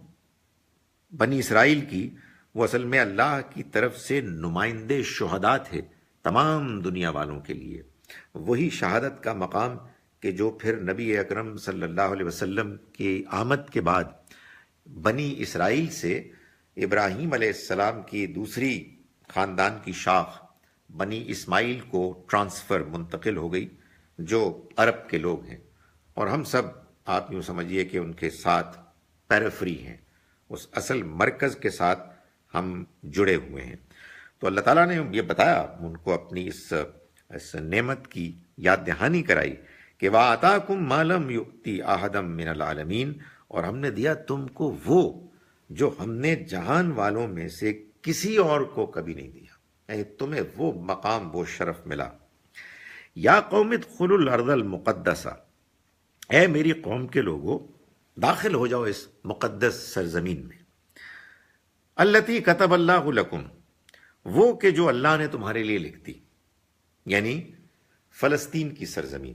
بنی اسرائیل کی وہ اصل میں اللہ کی طرف سے نمائندے شہداء تھے تمام دنیا والوں کے لیے. وہی شہادت کا مقام کہ جو پھر نبی اکرم صلی اللہ علیہ وسلم کی آمد کے بعد بنی اسرائیل سے ابراہیم علیہ السلام کی دوسری خاندان کی شاخ بنی اسماعیل کو ٹرانسفر منتقل ہو گئی، جو عرب کے لوگ ہیں، اور ہم سب آپ یوں سمجھیے کہ ان کے ساتھ پیریفری ہیں، اس اصل مرکز کے ساتھ ہم جڑے ہوئے ہیں. تو اللہ تعالیٰ نے یہ بتایا ان کو، اپنی اس نعمت کی یاد دہانی کرائی کہ وَآتَاكُم مَا لَمْ يُؤْتِ أَحَدًا مِّنَ الْعَالَمِينَ، اور ہم نے دیا تم کو وہ جو ہم نے جہان والوں میں سے کسی اور کو کبھی نہیں دیا. یعنی تمہیں وہ مقام، وہ شرف ملا. یا قوم ادخلوا الارض المقدسہ، اے میری قوم کے لوگوں داخل ہو جاؤ اس مقدس سرزمین میں. التی کتب اللہ لکم، وہ کہ جو اللہ نے تمہارے لیے لکھ دی. یعنی فلسطین کی سرزمین.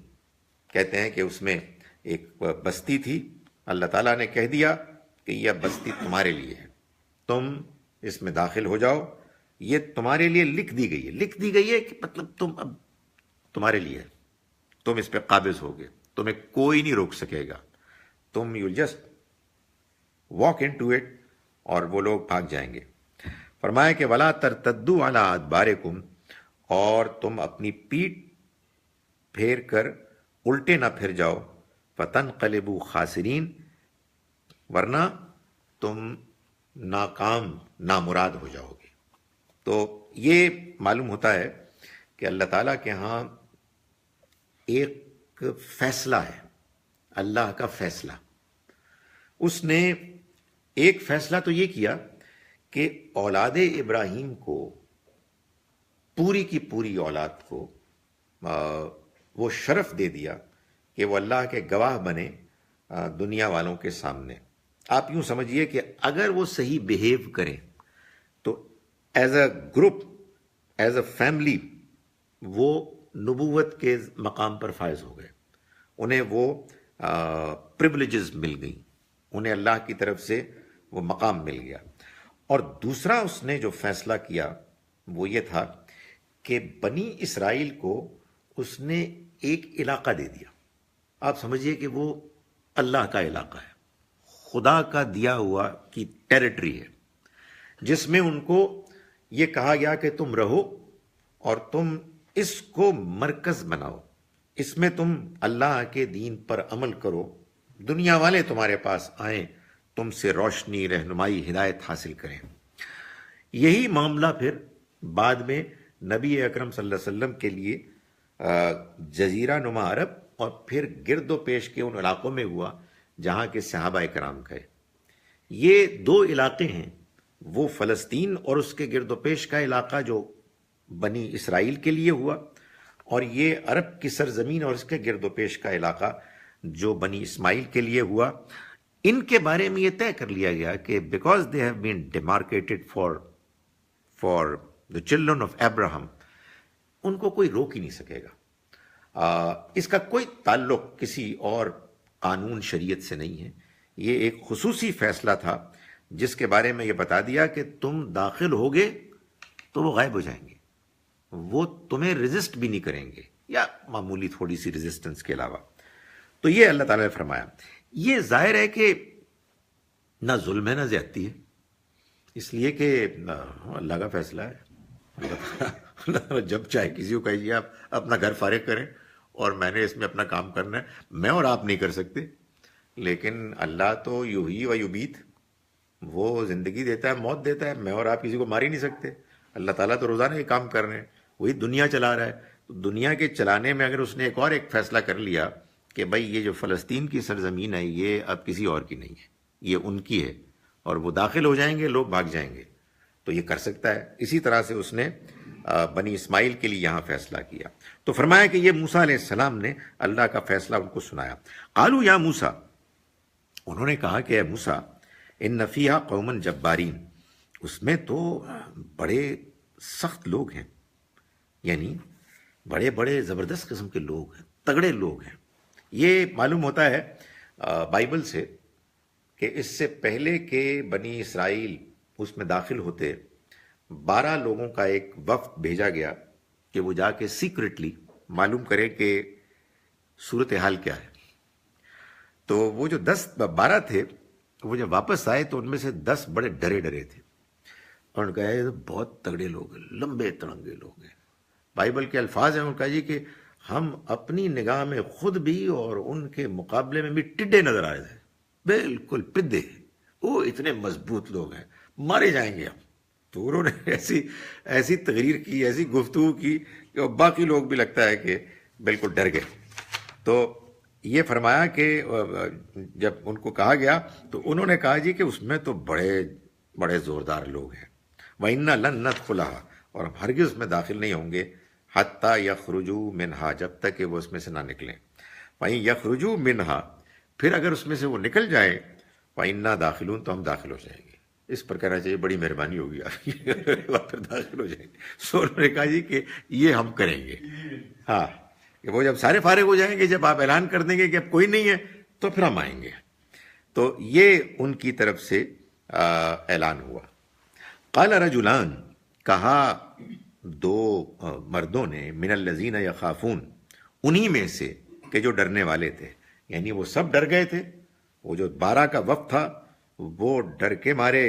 کہتے ہیں کہ اس میں ایک بستی تھی، اللہ تعالیٰ نے کہہ دیا کہ یہ بستی تمہارے لیے ہے، تم اس میں داخل ہو جاؤ، یہ تمہارے لیے لکھ دی گئی ہے. لکھ دی گئی ہے کہ مطلب تم اب تمہارے لیے ہے، تم اس پہ قابض ہوگے، تمہیں کوئی نہیں روک سکے گا. تم you just walk into it, اور وہ لوگ بھاگ جائیں گے. فرمایا کہ ولا ترتدوا علی ادبارکم، اور تم اپنی پیٹھ پھیر کر الٹے نہ پھر جاؤ. فتنقلبوا خاسرین، ورنہ تم ناکام نامراد ہو جاؤ گے. تو یہ معلوم ہوتا ہے کہ اللہ تعالیٰ کے ہاں ایک فیصلہ ہے، اللہ کا فیصلہ. اس نے ایک فیصلہ تو یہ کیا کہ اولاد ابراہیم کو، پوری کی پوری اولاد کو وہ شرف دے دیا کہ وہ اللہ کے گواہ بنے دنیا والوں کے سامنے. آپ یوں سمجھیے کہ اگر وہ صحیح بیہیو کریں تو as a group, as a family, وہ نبوت کے مقام پر فائز ہو گئے. انہیں وہ پریولیجز مل گئیں، انہیں اللہ کی طرف سے وہ مقام مل گیا. اور دوسرا اس نے جو فیصلہ کیا وہ یہ تھا کہ بنی اسرائیل کو اس نے ایک علاقہ دے دیا. آپ سمجھیے کہ وہ اللہ کا علاقہ ہے، خدا کا دیا ہوا کی ٹیریٹری ہے، جس میں ان کو یہ کہا گیا کہ تم رہو اور تم اس کو مرکز بناؤ، اس میں تم اللہ کے دین پر عمل کرو، دنیا والے تمہارے پاس آئیں، تم سے روشنی، رہنمائی، ہدایت حاصل کریں. یہی معاملہ پھر بعد میں نبی اکرم صلی اللہ علیہ وسلم کے لیے جزیرہ نما عرب اور پھر گرد و پیش کے ان علاقوں میں ہوا جہاں کے صحابہ کرام گئے. یہ دو علاقے ہیں، وہ فلسطین اور اس کے گرد و پیش کا علاقہ جو بنی اسرائیل کے لیے ہوا، اور یہ عرب کی سرزمین اور اس کے گرد و پیش کا علاقہ جو بنی اسماعیل کے لیے ہوا. ان کے بارے میں یہ طے کر لیا گیا کہ because they have been demarcated for the children of Abraham, ان کو کوئی روک ہی نہیں سکے گا. اس کا کوئی تعلق کسی اور قانون شریعت سے نہیں ہے. یہ ایک خصوصی فیصلہ تھا جس کے بارے میں یہ بتا دیا کہ تم داخل ہوگے تو وہ غائب ہو جائیں گے، وہ تمہیں ریزسٹ بھی نہیں کریں گے، یا معمولی تھوڑی سی ریزسٹنس کے علاوہ. تو یہ اللہ تعالیٰ نے فرمایا. یہ ظاہر ہے کہ نہ ظلم ہے نہ زیادتی ہے، اس لیے کہ اللہ کا فیصلہ ہے. اللہ تعالیٰ جب چاہے کسی کو کہیے آپ اپنا گھر فارغ کریں اور میں نے اس میں اپنا کام کرنا ہے، میں اور آپ نہیں کر سکتے. لیکن اللہ تو یحیی و یمیت، وہ زندگی دیتا ہے، موت دیتا ہے. میں اور آپ کسی کو مار ہی نہیں سکتے. اللہ تعالیٰ تو روزانہ یہ کام کر رہے ہیں، وہی دنیا چلا رہا ہے. تو دنیا کے چلانے میں اگر اس نے ایک فیصلہ کر لیا کہ بھائی یہ جو فلسطین کی سرزمین ہے یہ اب کسی اور کی نہیں ہے، یہ ان کی ہے، اور وہ داخل ہو جائیں گے، لوگ بھاگ جائیں گے، تو یہ کر سکتا ہے. اسی طرح سے اس نے بنی اسماعیل کے لیے یہاں فیصلہ کیا. تو فرمایا کہ یہ موسیٰ علیہ السلام نے اللہ کا فیصلہ ان کو سنایا. قالوا یا موسیٰ، انہوں نے کہا کہ اے موسیٰ، ان فیہا قوما جبارین، اس میں تو بڑے سخت لوگ ہیں، یعنی بڑے بڑے زبردست قسم کے لوگ ہیں، تگڑے لوگ ہیں. یہ معلوم ہوتا ہے بائبل سے کہ اس سے پہلے کہ بنی اسرائیل اس میں داخل ہوتے 12 لوگوں کا ایک وفد بھیجا گیا کہ وہ جا کے سیکرٹلی معلوم کرے کہ صورتحال کیا ہے. تو وہ جو 12 تھے، وہ جب واپس آئے تو ان میں سے 10 بڑے ڈرے تھے، اور ان کا کہا یہ بہت تگڑے لوگ ہیں، لمبے تڑنگے لوگ ہیں. بائبل کے الفاظ ہیں ان کا جی کہ ہم اپنی نگاہ میں خود بھی اور ان کے مقابلے میں بھی ٹڈے نظر آ رہے تھے، بالکل پدے. وہ اتنے مضبوط لوگ ہیں، مارے جائیں گے ہم. تو انہوں نے ایسی تقریر کی، ایسی گفتگو کی کہ باقی لوگ بھی لگتا ہے کہ بالکل ڈر گئے. تو یہ فرمایا کہ جب ان کو کہا گیا تو انہوں نے کہا جی کہ اس میں تو بڑے بڑے زوردار لوگ ہیں. وَإِنَّا لَن نَدْخُلَهَا، اور ہم ہرگز اس میں داخل نہیں ہوں گے، حَتَّى يَخْرُجُوا مِنْهَا، جب تک کہ وہ اس میں سے نہ نکلیں. وَإِن يَخْرُجُوا مِنْهَا، پھر اگر اس میں سے وہ نکل جائیں، وَإِنَّا دَاخِلُونَ، تو ہم داخل ہو جائیں گے. اس پر کہنا چاہیے بڑی مہربانی ہوگی آپ کی، پھر داخل ہو جائیں گے. سو انہوں نے کہا جی کہ یہ ہم کریں گے. ہاں، کہ وہ جب سارے فارغ ہو جائیں گے، جب آپ اعلان کر دیں گے کہ اب کوئی نہیں ہے، تو پھر ہم آئیں گے. تو یہ ان کی طرف سے اعلان ہوا. قال رجلان، کہا 2 مردوں نے، من الذین یخافون، انہی میں سے کہ جو ڈرنے والے تھے. یعنی وہ سب ڈر گئے تھے، وہ جو 12 کا وفد تھا وہ ڈر کے مارے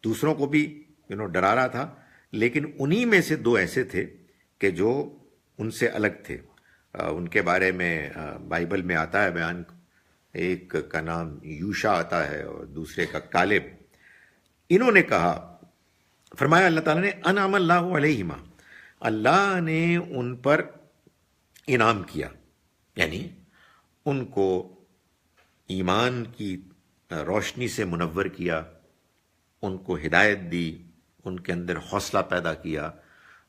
دوسروں کو بھی ڈرا رہا تھا. لیکن انہی میں سے 2 ایسے تھے کہ جو ان سے الگ تھے. ان کے بارے میں بائبل میں آتا ہے بیان، ایک کا نام یوشا آتا ہے اور دوسرے کا کالب. انہوں نے کہا، فرمایا اللہ تعالیٰ نے، انعم اللہ علیہما، اللہ نے ان پر انعام کیا، یعنی ان کو ایمان کی روشنی سے منور کیا، ان کو ہدایت دی، ان کے اندر حوصلہ پیدا کیا،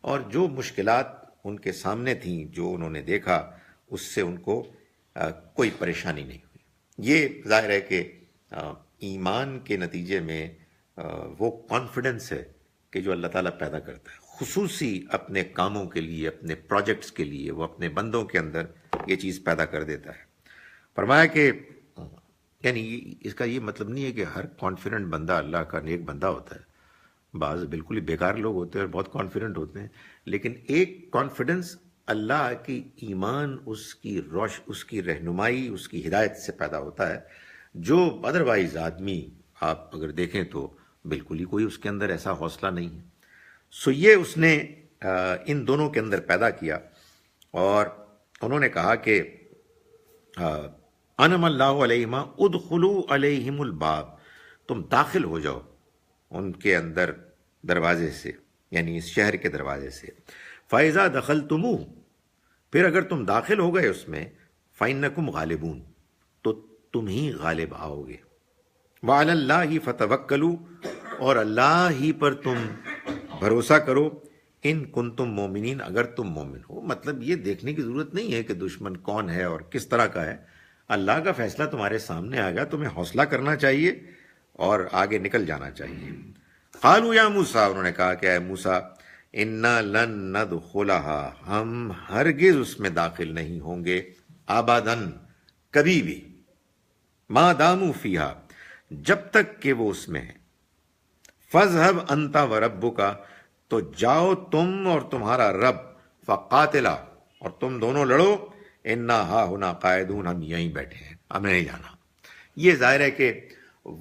اور جو مشکلات ان کے سامنے تھیں، جو انہوں نے دیکھا، اس سے ان کو کوئی پریشانی نہیں ہوئی. یہ ظاہر ہے کہ ایمان کے نتیجے میں وہ کانفیڈنس ہے کہ جو اللہ تعالیٰ پیدا کرتا ہے، خصوصی اپنے کاموں کے لیے، اپنے پروجیکٹس کے لیے، وہ اپنے بندوں کے اندر یہ چیز پیدا کر دیتا ہے. فرمایا کہ یعنی اس کا یہ مطلب نہیں ہے کہ ہر کانفیڈنٹ بندہ اللہ کا نیک بندہ ہوتا ہے. بعض بالکل ہی بیکار لوگ ہوتے ہیں اور بہت کانفیڈنٹ ہوتے ہیں. لیکن ایک کانفیڈنس اللہ کی ایمان، اس کی رہنمائی، اس کی ہدایت سے پیدا ہوتا ہے، جو ادروائز آدمی آپ اگر دیکھیں تو بالکل ہی کوئی اس کے اندر ایسا حوصلہ نہیں ہے. سو یہ اس نے ان دونوں کے اندر پیدا کیا، اور انہوں نے کہا کہ انعم اللہ علیہما ادخلوا علیہم الباب، تم داخل ہو جاؤ ان کے اندر دروازے سے، یعنی اس شہر کے دروازے سے. فَإِذَا دَخَلْتُمُوهُ، پھر اگر تم داخل ہو گئے اس میں، فَإِنَّكُمْ غَالِبُونَ، تو تم ہی غالب آؤ گے. وَعَلَى اللَّهِ فَتَوَكَّلُوا، اور اللہ ہی پر تم بھروسہ کرو، ان کنتم مومنین، اگر تم مومن ہو. مطلب یہ دیکھنے کی ضرورت نہیں ہے کہ دشمن کون ہے اور کس طرح کا ہے. اللہ کا فیصلہ تمہارے سامنے آ گیا، تمہیں حوصلہ کرنا چاہیے اور آگے نکل جانا چاہیے. قالوا یا موسیٰ، انہوں نے کہا کہ اے موسیٰ، انا لن ندخلها، ہم ہرگز اس میں داخل نہیں ہوں گے، ابداً، کبھی بھی، ما داموا فیہا، جب تک کہ وہ اس میں ہیں. فاذهب انت وربک، تو جاؤ تم اور تمہارا رب، فقاتلا، اور تم دونوں لڑو، انا ہا ہنا قاعدون، ہم یہیں بیٹھے ہیں، ہمیں نہیں جانا۔ یہ ظاہر ہے کہ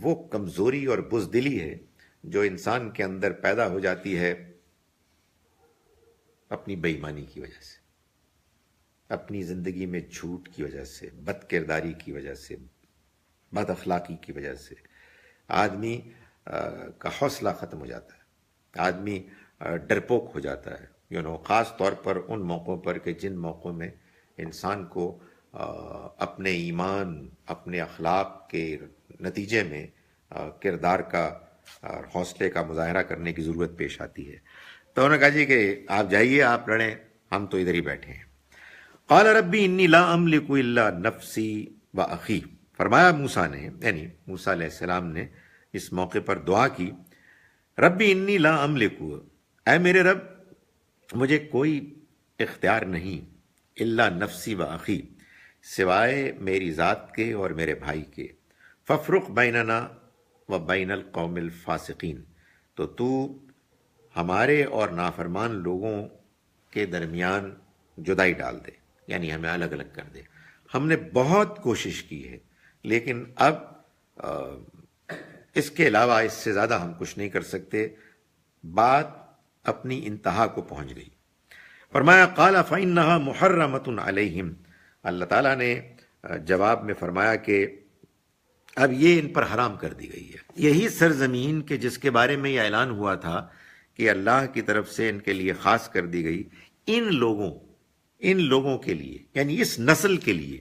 وہ کمزوری اور بزدلی ہے جو انسان کے اندر پیدا ہو جاتی ہے اپنی بے ایمانی کی وجہ سے، اپنی زندگی میں جھوٹ کی وجہ سے، بد کرداری کی وجہ سے، بد اخلاقی کی وجہ سے آدمی کا حوصلہ ختم ہو جاتا ہے، آدمی ڈرپوک ہو جاتا ہے، خاص طور پر ان موقعوں پر کہ جن موقعوں میں انسان کو اپنے ایمان، اپنے اخلاق کے نتیجے میں کردار کا اور حوصلے کا مظاہرہ کرنے کی ضرورت پیش آتی ہے۔ تو انہوں نے کہا جی کہ آپ جائیے، آپ لڑیں، ہم تو ادھر ہی بیٹھے ہیں۔ قال ربی انی لا املک الا نفسی و اخی، فرمایا موسیٰ نے، یعنی موسیٰ علیہ السلام نے اس موقع پر دعا کی، ربی انی لا املک، اے میرے رب مجھے کوئی اختیار نہیں، الا نفسی و اخی، سوائے میری ذات کے اور میرے بھائی کے، ففرق بیننا و بین القوم الفاسقین، تو ہمارے اور نافرمان لوگوں کے درمیان جدائی ڈال دے، یعنی ہمیں الگ الگ کر دے۔ ہم نے بہت کوشش کی ہے لیکن اب اس کے علاوہ اس سے زیادہ ہم کچھ نہیں کر سکتے، بات اپنی انتہا کو پہنچ گئی۔ فرمایا قال فإنها محرمۃ علیہم، اللہ تعالیٰ نے جواب میں فرمایا کہ اب یہ ان پر حرام کر دی گئی ہے، یہی سرزمین کہ جس کے بارے میں یہ اعلان ہوا تھا کہ اللہ کی طرف سے ان کے لیے خاص کر دی گئی، ان لوگوں کے لیے، یعنی اس نسل کے لیے،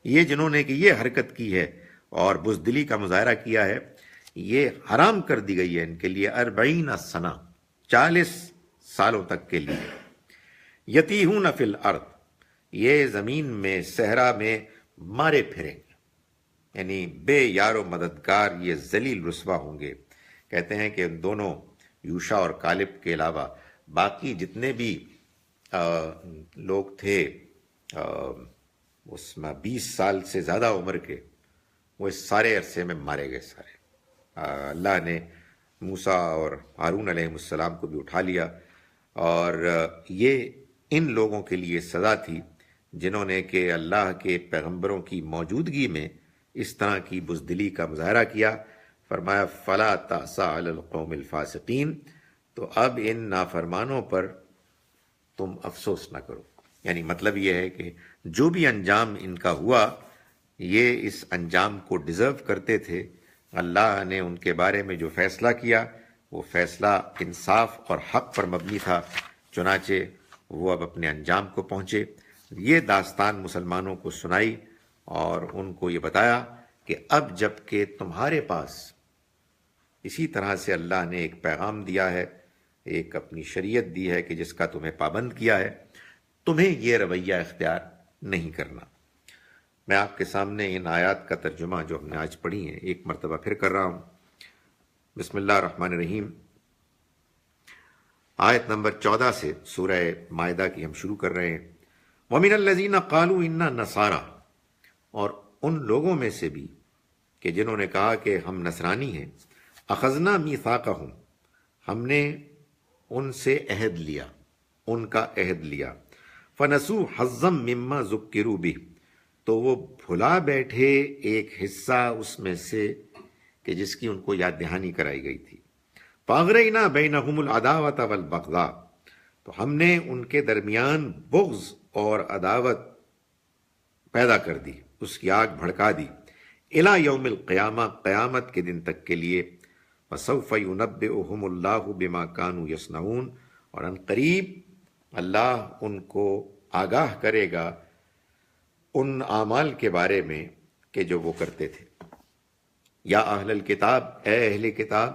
یہ جنہوں نے کہ یہ حرکت کی ہے اور بزدلی کا مظاہرہ کیا ہے، یہ حرام کر دی گئی ہے ان کے لیے 40 سنہ، 40 سالوں تک کے لیے، یتیہون فی الارض، یہ زمین میں صحرا میں مارے پھریں گے، یعنی بے یار و مددگار یہ ذلیل رسوا ہوں گے۔ کہتے ہیں کہ ان دونوں یوشا اور کالب کے علاوہ باقی جتنے بھی لوگ تھے اس میں 20 سال سے زیادہ عمر کے، وہ اس سارے عرصے میں مارے گئے سارے۔ اللہ نے موسیٰ اور ہارون علیہ السلام کو بھی اٹھا لیا، اور یہ ان لوگوں کے لیے سزا تھی جنہوں نے کہ اللہ کے پیغمبروں کی موجودگی میں اس طرح کی بزدلی کا مظاہرہ کیا۔ فرمایا فلا تأسا علی القوم الفاسقین، تو اب ان نافرمانوں پر تم افسوس نہ کرو، یعنی مطلب یہ ہے کہ جو بھی انجام ان کا ہوا یہ اس انجام کو ڈیزرو کرتے تھے۔ اللہ نے ان کے بارے میں جو فیصلہ کیا وہ فیصلہ انصاف اور حق پر مبنی تھا، چنانچہ وہ اب اپنے انجام کو پہنچے۔ یہ داستان مسلمانوں کو سنائی اور ان کو یہ بتایا کہ اب جب کہ تمہارے پاس اسی طرح سے اللہ نے ایک پیغام دیا ہے، ایک اپنی شریعت دی ہے کہ جس کا تمہیں پابند کیا ہے، تمہیں یہ رویہ اختیار نہیں کرنا۔ میں آپ کے سامنے ان آیات کا ترجمہ جو ہم نے آج پڑھی ہیں ایک مرتبہ پھر کر رہا ہوں۔ بسم اللہ الرحمن الرحیم، آیت نمبر 14 سے سورہ مائدہ کی ہم شروع کر رہے ہیں۔ وَمِنَ الَّذِينَ قَالُوا إِنَّا نَصَارَى، اور ان لوگوں میں سے بھی کہ جنہوں نے کہا کہ ہم نصرانی ہیں، اخذنا میثاقہم، ہم نے ان سے عہد لیا، ان کا عہد لیا، فنسوا حظا مما ذکروا بہ، تو وہ بھلا بیٹھے ایک حصہ اس میں سے کہ جس کی ان کو یاد دہانی کرائی گئی تھی۔ فاغرینا بینہم العداوۃ والبغضاء، تو ہم نے ان کے درمیان بغض اور عداوت پیدا کر دی، اس کی آگ بھڑکا دی، الی یوم القیامہ، قیامت کے دن تک کے لیے، وسوف ینبئہم اللہ بما کانوا یصنعون، اور ان قریب اللہ ان کو آگاہ کرے گا ان اعمال کے بارے میں کہ جو وہ کرتے تھے۔ یا اہل الکتاب، اے اہل کتاب،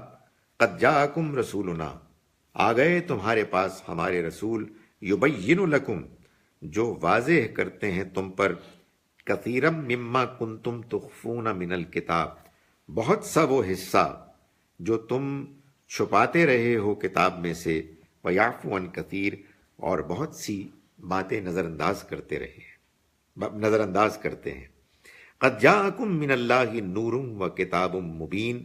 قد جاءکم رسولنا، آ گئے تمہارے پاس ہمارے رسول، یبین لکم، جو واضح کرتے ہیں تم پر، کثیرا مما کنتم تخفون من الکتاب، بہت سا وہ حصہ جو تم چھپاتے رہے ہو کتاب میں سے، ویعفو عن کثیر، اور بہت سی باتیں نظر انداز کرتے ہیں۔ قد جاءکم من اللہ نور و کتاب مبین،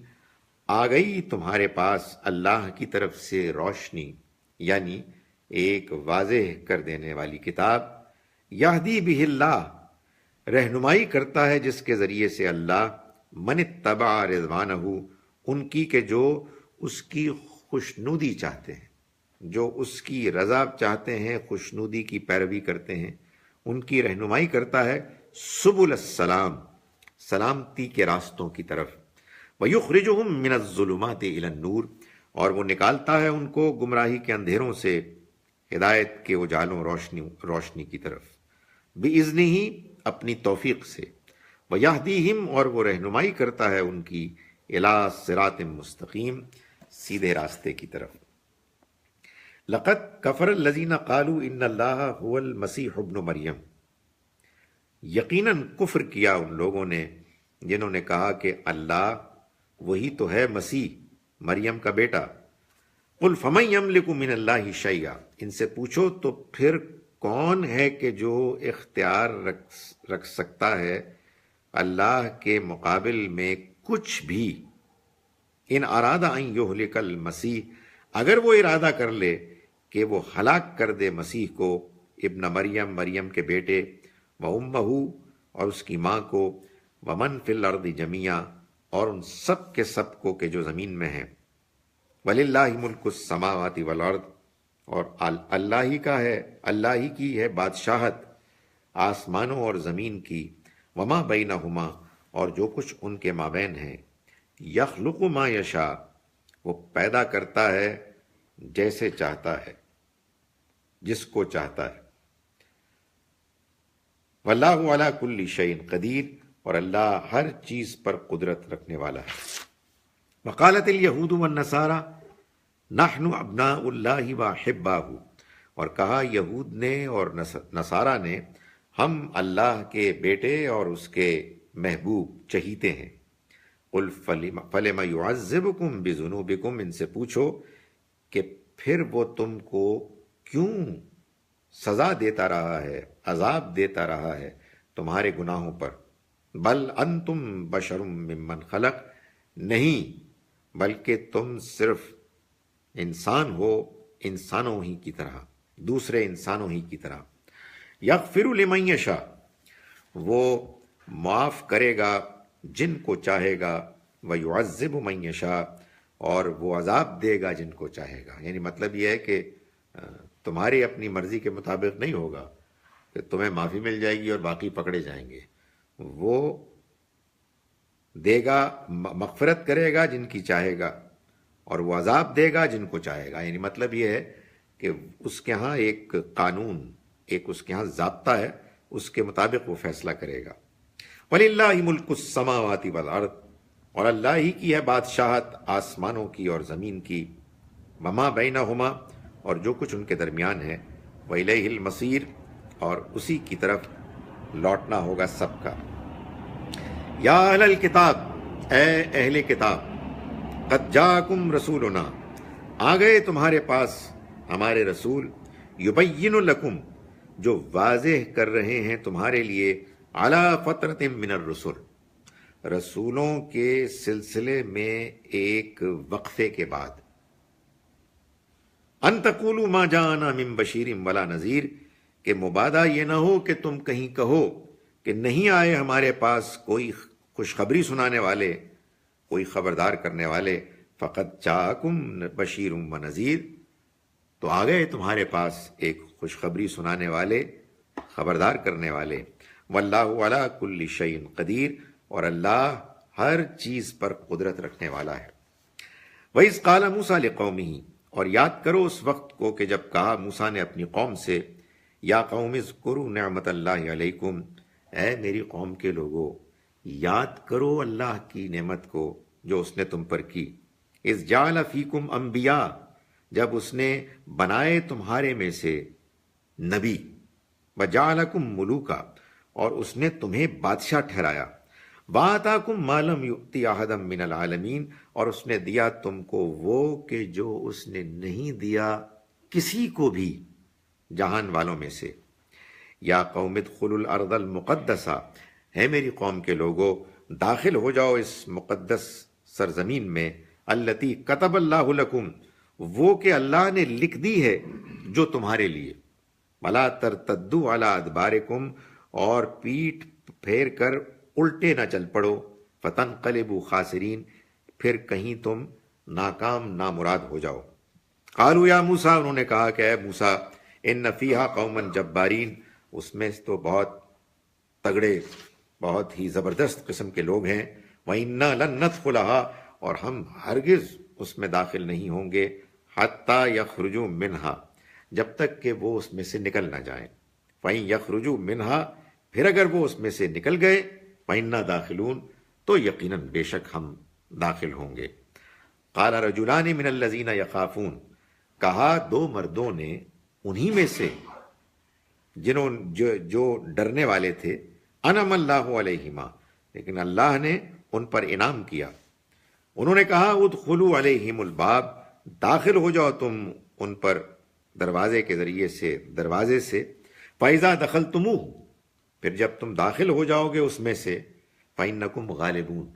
آ گئی تمہارے پاس اللہ کی طرف سے روشنی یعنی ایک واضح کر دینے والی کتاب، یہدی بہ اللہ، رہنمائی کرتا ہے جس کے ذریعے سے اللہ، من اتبع رضوانہ، ان کی کہ جو اس کی خوشنودی چاہتے ہیں، جو اس کی رضا چاہتے ہیں، خوشنودی کی پیروی کرتے ہیں، ان کی رہنمائی کرتا ہے سبل السلام، سلامتی کے راستوں کی طرف، وَيُخْرِجُهُم مِّنَ الظُّلُمَاتِ إِلَى النُّورِ، اور وہ نکالتا ہے ان کو گمراہی کے اندھیروں سے ہدایت کے اجالوں روشنی کی طرف، بِإِذْنِهِ، اپنی توفیق سے، وَيَهْدِيهِمْ، اور وہ رہنمائی کرتا ہے ان کی، إِلَىٰ صِرَاطٍ مستقیم، سیدھے راستے کی طرف۔ لقد کفر الذین قالوا ان اللہ هو المسیح ابن مریم، یقیناً کفر کیا ان لوگوں نے جنہوں نے کہا کہ اللہ وہی تو ہے مسیح، مریم کا بیٹا۔ قل فمن یملک من اللہ شیئا، ان سے پوچھو تو پھر کون ہے کہ جو اختیار رکھ سکتا ہے اللہ کے مقابل میں کچھ بھی، ان ارادہ ان یہلک المسیح، اگر وہ ارادہ کر لے کہ وہ ہلاک کر دے مسیح کو، ابن مریم، مریم کے بیٹے، وامہ، اور اس کی ماں کو، ومن فی الارض جمیعا، اور ان سب کے سب کو کہ جو زمین میں ہیں، وللہ ملک السماوات والارض، اور اللہ ہی کا ہے، اللہ ہی کی ہے بادشاہت آسمانوں اور زمین کی، وما بینہما، اور جو کچھ ان کے مابین ہے، یخلق ما یشاء، وہ پیدا کرتا ہے جیسے چاہتا ہے، جس کو چاہتا ہے، واللہ علی کل شیء قدیر، اور اللہ ہر چیز پر قدرت رکھنے والا ہے۔ وقالت الیہود والنصارى نحن ابناء اللہ واحباہ، اور کہا یہود نے اور نصارہ نے ہم اللہ کے بیٹے اور اس کے محبوب چہیتے ہیں۔ قل فلم یعذبکم بذنوبکم، ان سے پوچھو کہ پھر وہ تم کو کیوں سزا دیتا رہا ہے، عذاب دیتا رہا ہے تمہارے گناہوں پر، بل انتم بشر ممن خلق، نہیں بلکہ تم صرف انسان ہو، انسانوں ہی کی طرح، دوسرے انسانوں ہی کی طرح۔ یغفر لمن یشاء، وہ معاف کرے گا جن کو چاہے گا، ویعذب من یشاء، اور وہ عذاب دے گا جن کو چاہے گا۔ یعنی مطلب یہ ہے کہ تمہاری اپنی مرضی کے مطابق نہیں ہوگا کہ تمہیں معافی مل جائے گی اور باقی پکڑے جائیں گے، وہ دے گا، مغفرت کرے گا جن کی چاہے گا، اور وہ عذاب دے گا جن کو چاہے گا۔ یعنی مطلب یہ ہے کہ اس کے ہاں ایک قانون، ایک اس کے ہاں ضابطہ ہے، اس کے مطابق وہ فیصلہ کرے گا۔ وَلِلَّهِ مُلْكُ السَّمَاوَاتِ وَالْأَرْضِ، اور اللہ ہی کی ہے بادشاہت آسمانوں کی اور زمین کی، وَمَا بَيْنَهُمَا، اور جو کچھ ان کے درمیان ہے، وَإِلَيْهِ الْمَصِيرُ، اور اسی کی طرف لوٹنا ہوگا سب کا۔ یا اہل الکتاب، اے اہل کتاب، قد جاءکم رسولنا، آ گئے تمہارے پاس ہمارے رسول، یبین لکم، جو واضح کر رہے ہیں تمہارے لیے، علی فترۃ من الرسل، رسولوں کے سلسلے میں ایک وقفے کے بعد، ان تقولوا ما جاءنا من بشیر ولا نذیر، کہ مبادا یہ نہ ہو کہ تم کہیں کہو کہ نہیں آئے ہمارے پاس کوئی خوشخبری سنانے والے، کوئی خبردار کرنے والے، فقد جاءکم بشیر و نذیر، تو آ گئے تمہارے پاس ایک خوشخبری سنانے والے، خبردار کرنے والے، واللہ علی کل شیء قدیر، اور اللہ ہر چیز پر قدرت رکھنے والا ہے۔ وَإِذْ قَالَ مُوسَىٰ لِقَوْمِهِ، اور یاد کرو اس وقت کو کہ جب کہا موسیٰ نے اپنی قوم سے، یا قوم اذکروا نعمت اللہ علیکم، اے میری قوم کے لوگو یاد کرو اللہ کی نعمت کو جو اس نے تم پر کی، اذ جعل فیکم انبیاء، جب اس نے بنائے تمہارے میں سے نبی، وجعلکم ملوکا، اور اس نے تمہیں بادشاہ ٹھہرایا، وآتاکم ما لم یؤت احدا من العالمین، اور اس نے دیا تم کو وہ کہ جو اس نے نہیں دیا کسی کو بھی جہان والوں میں سے۔ یا قوم ادخلوا الارض المقدسہ، ہے میری قوم کے لوگو داخل ہو جاؤ اس مقدس سرزمین میں، التی کتب اللہ لکم، وہ کہ اللہ نے لکھ دی ہے جو تمہارے لیے. ولا ترتدوا علی ادبارکم، اور پیٹھ پھیر کر الٹے نہ چل پڑو. فتنقلبوا خاسرین، پھر کہیں تم ناکام نامراد ہو جاؤ. قالوا یا موسیٰ، انہوں نے کہا کہ اے موسیٰ، ان فیہا قوما جبارین، اس میں تو بہت تگڑے، بہت ہی زبردست قسم کے لوگ ہیں. وَإِنَّا لَن نَدْخُلَهَا، اور ہم ہرگز اس میں داخل نہیں ہوں گے. حَتَّى يَخْرُجُوا مِنْهَا، جب تک کہ وہ اس میں سے نکل نہ جائیں. وَإِن يَخْرُجُوا مِنْهَا، پھر اگر وہ اس میں سے نکل گئے، وَإِنَّا دَاخِلُونَ، تو یقیناً بے شک ہم داخل ہوں گے. قَالَ رَجُلَانِ مِنَ الَّذِينَ يَخَافُونَ، کہا دو مردوں نے انہی میں سے جنہوں جو ڈرنے والے تھے. انعم اللہ علیہما، لیکن اللہ نے ان پر انعام کیا. انہوں نے کہا ادخلوا علیہم الباب، داخل ہو جاؤ تم ان پر دروازے کے ذریعے سے، دروازے سے. فَإِذَا دَخَلْتُمُوهُ، پھر جب تم داخل ہو جاؤ گے اس میں سے، فَإِنَّكُمْ غَالِبُونَ،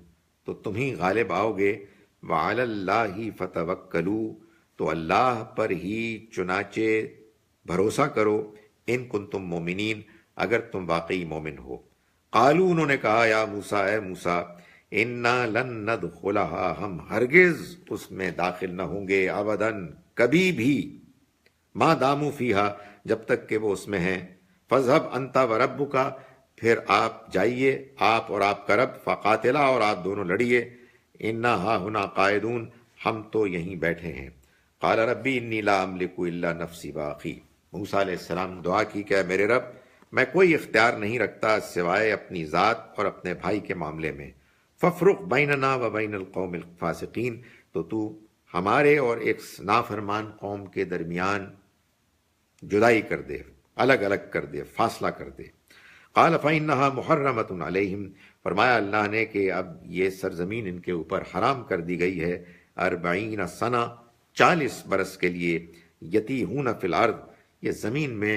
تو تم ہی غالب آؤ گے. وَعَلَى اللَّهِ فَتَوَكَّلُوا، تو اللہ پر ہی چنانچہ بھروسہ کرو. ان کنتم مومنین، اگر تم واقعی مومن ہو. قالوا، انہوں نے کہا یا موسیٰ، اے موسیٰ، انا لن ندخلها، ہم ہرگز اس میں داخل نہ ہوں گے. ابداً، کبھی بھی. ما داموا فیہا، جب تک کہ وہ اس میں ہیں. فاذهب انت وربک، پھر آپ جائیے، آپ اور آپ کا رب. فقاتلا، اور آپ دونوں لڑیے. انا ہاہنا قاعدون، ہم تو یہیں بیٹھے ہیں. قال ربی انی لا املک الا نفسی واخی، موسیٰ علیہ السلام دعا کی کہ اے میرے رب، میں کوئی اختیار نہیں رکھتا سوائے اپنی ذات اور اپنے بھائی کے معاملے میں. ففرق بیننا و بین القوم الفاسقین، تو ہمارے اور ایک نافرمان قوم کے درمیان جدائی کر دے، الگ الگ کر دے، فاصلہ کر دے. قال فإنها محرمۃ علیہم، فرمایا اللہ نے کہ اب یہ سرزمین ان کے اوپر حرام کر دی گئی ہے. 40 سنہ، 40 برس کے لیے. یتیہون فی الارض، یہ زمین میں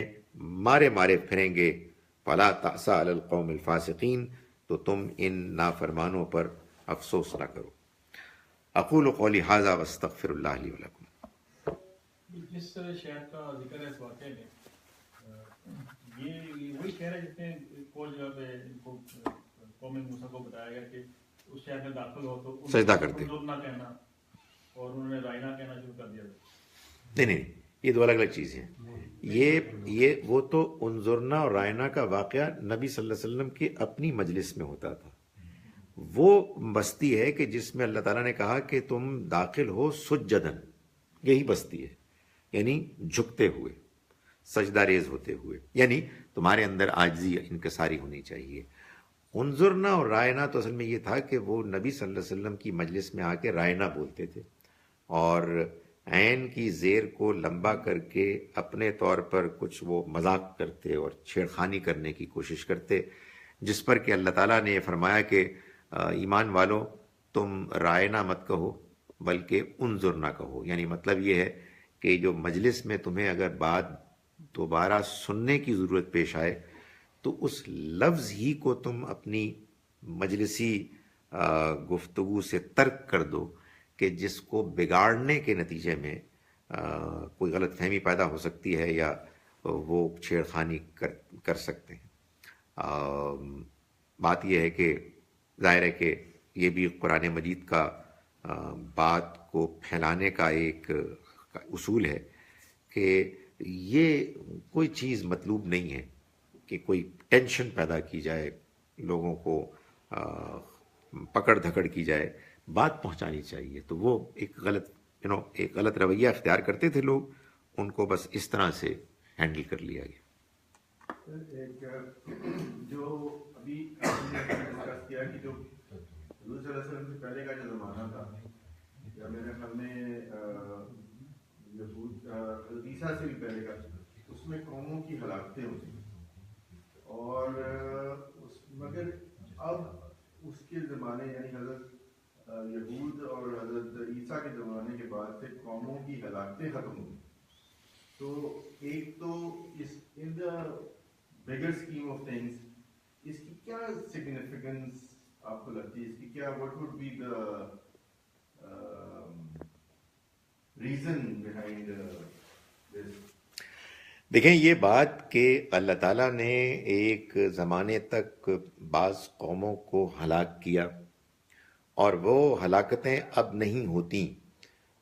مارے مارے پھریں گے. فلا تأس علی القوم الفاسقین، تو تم ان نافرمانوں پر افسوس نہ کرو. اقول قولی ھذا واستغفر اللہ لی ولکم. جس شہر کا ذکر ہے اس واقعے میں، یہ وہی شہر ہے جس میں ایک اور جگہ پہ ان کو قوم موسیٰ کو بتایا گیا کہ اس شہر میں داخل ہو تو سجدہ کرتے، نہ کہنا، اور انہوں نے رائنا کہنا شروع کر دیا. نہیں، یہ دو الگ الگ چیزیں ہیں. یہ وہ تو انظرنا اور رائنا کا واقعہ نبی صلی اللہ علیہ وسلم کی اپنی مجلس میں ہوتا تھا. وہ بستی ہے کہ جس میں اللہ تعالیٰ نے کہا کہ تم داخل ہو سجدن، یہی بستی ہے، یعنی جھکتے ہوئے، سجدہ ریز ہوتے ہوئے، یعنی تمہارے اندر عاجزی انکساری ہونی چاہیے. انظرنا اور رائنا تو اصل میں یہ تھا کہ وہ نبی صلی اللہ علیہ وسلم کی مجلس میں آ کے رائنا بولتے تھے، اور عین کی زیر کو لمبا کر کے اپنے طور پر کچھ وہ مذاق کرتے اور چھیڑخانی کرنے کی کوشش کرتے، جس پر کہ اللہ تعالیٰ نے یہ فرمایا کہ ایمان والو، تم رائنا مت کہو بلکہ انظرنا کہو. یعنی مطلب یہ ہے کہ جو مجلس میں تمہیں اگر بات دوبارہ سننے کی ضرورت پیش آئے تو اس لفظ ہی کو تم اپنی مجلسی گفتگو سے ترک کر دو کہ جس کو بگاڑنے کے نتیجے میں کوئی غلط فہمی پیدا ہو سکتی ہے یا وہ چھیڑخانی کر سکتے ہیں. بات یہ ہے کہ ظاہر ہے کہ یہ بھی قرآن مجید کا بات کو پھیلانے کا ایک اصول ہے کہ یہ کوئی چیز مطلوب نہیں ہے کہ کوئی ٹینشن پیدا کی جائے، لوگوں کو پکڑ دھکڑ کی جائے. بات پہنچانی چاہیے. تو وہ ایک غلط رویہ اختیار کرتے تھے لوگ، ان کو بس اس طرح سے ہینڈل کر لیا گیا. ایک جو ابھی آپ نے ڈسکس کیا کہ جو حضور صلی اللہ علیہ وسلم سے پہلے کا جو زمانہ تھا، یا میرے خیال میں یہود عیسیٰ سے بھی پہلے کا، اس میں قوموں کی ہلاکتیں ہوتی ہیں. اور مگر اب اس کے زمانے، یعنی حضرت یہود اور حضرت عیسیٰ کے زمانے کے بعد سے قوموں کی ہلاکتیں ختم ہوئی. تو ایک تو اس ان دا بگر اسکیم آف تھنگس اس کی کیا سگنیفیکنس آپ کو لگتی ہے؟ اس کی کیا، what would be the reason behind this? دیکھیں یہ بات کہ اللہ تعالیٰ نے ایک زمانے تک بعض قوموں کو ہلاک کیا اور وہ ہلاکتیں اب نہیں ہوتی،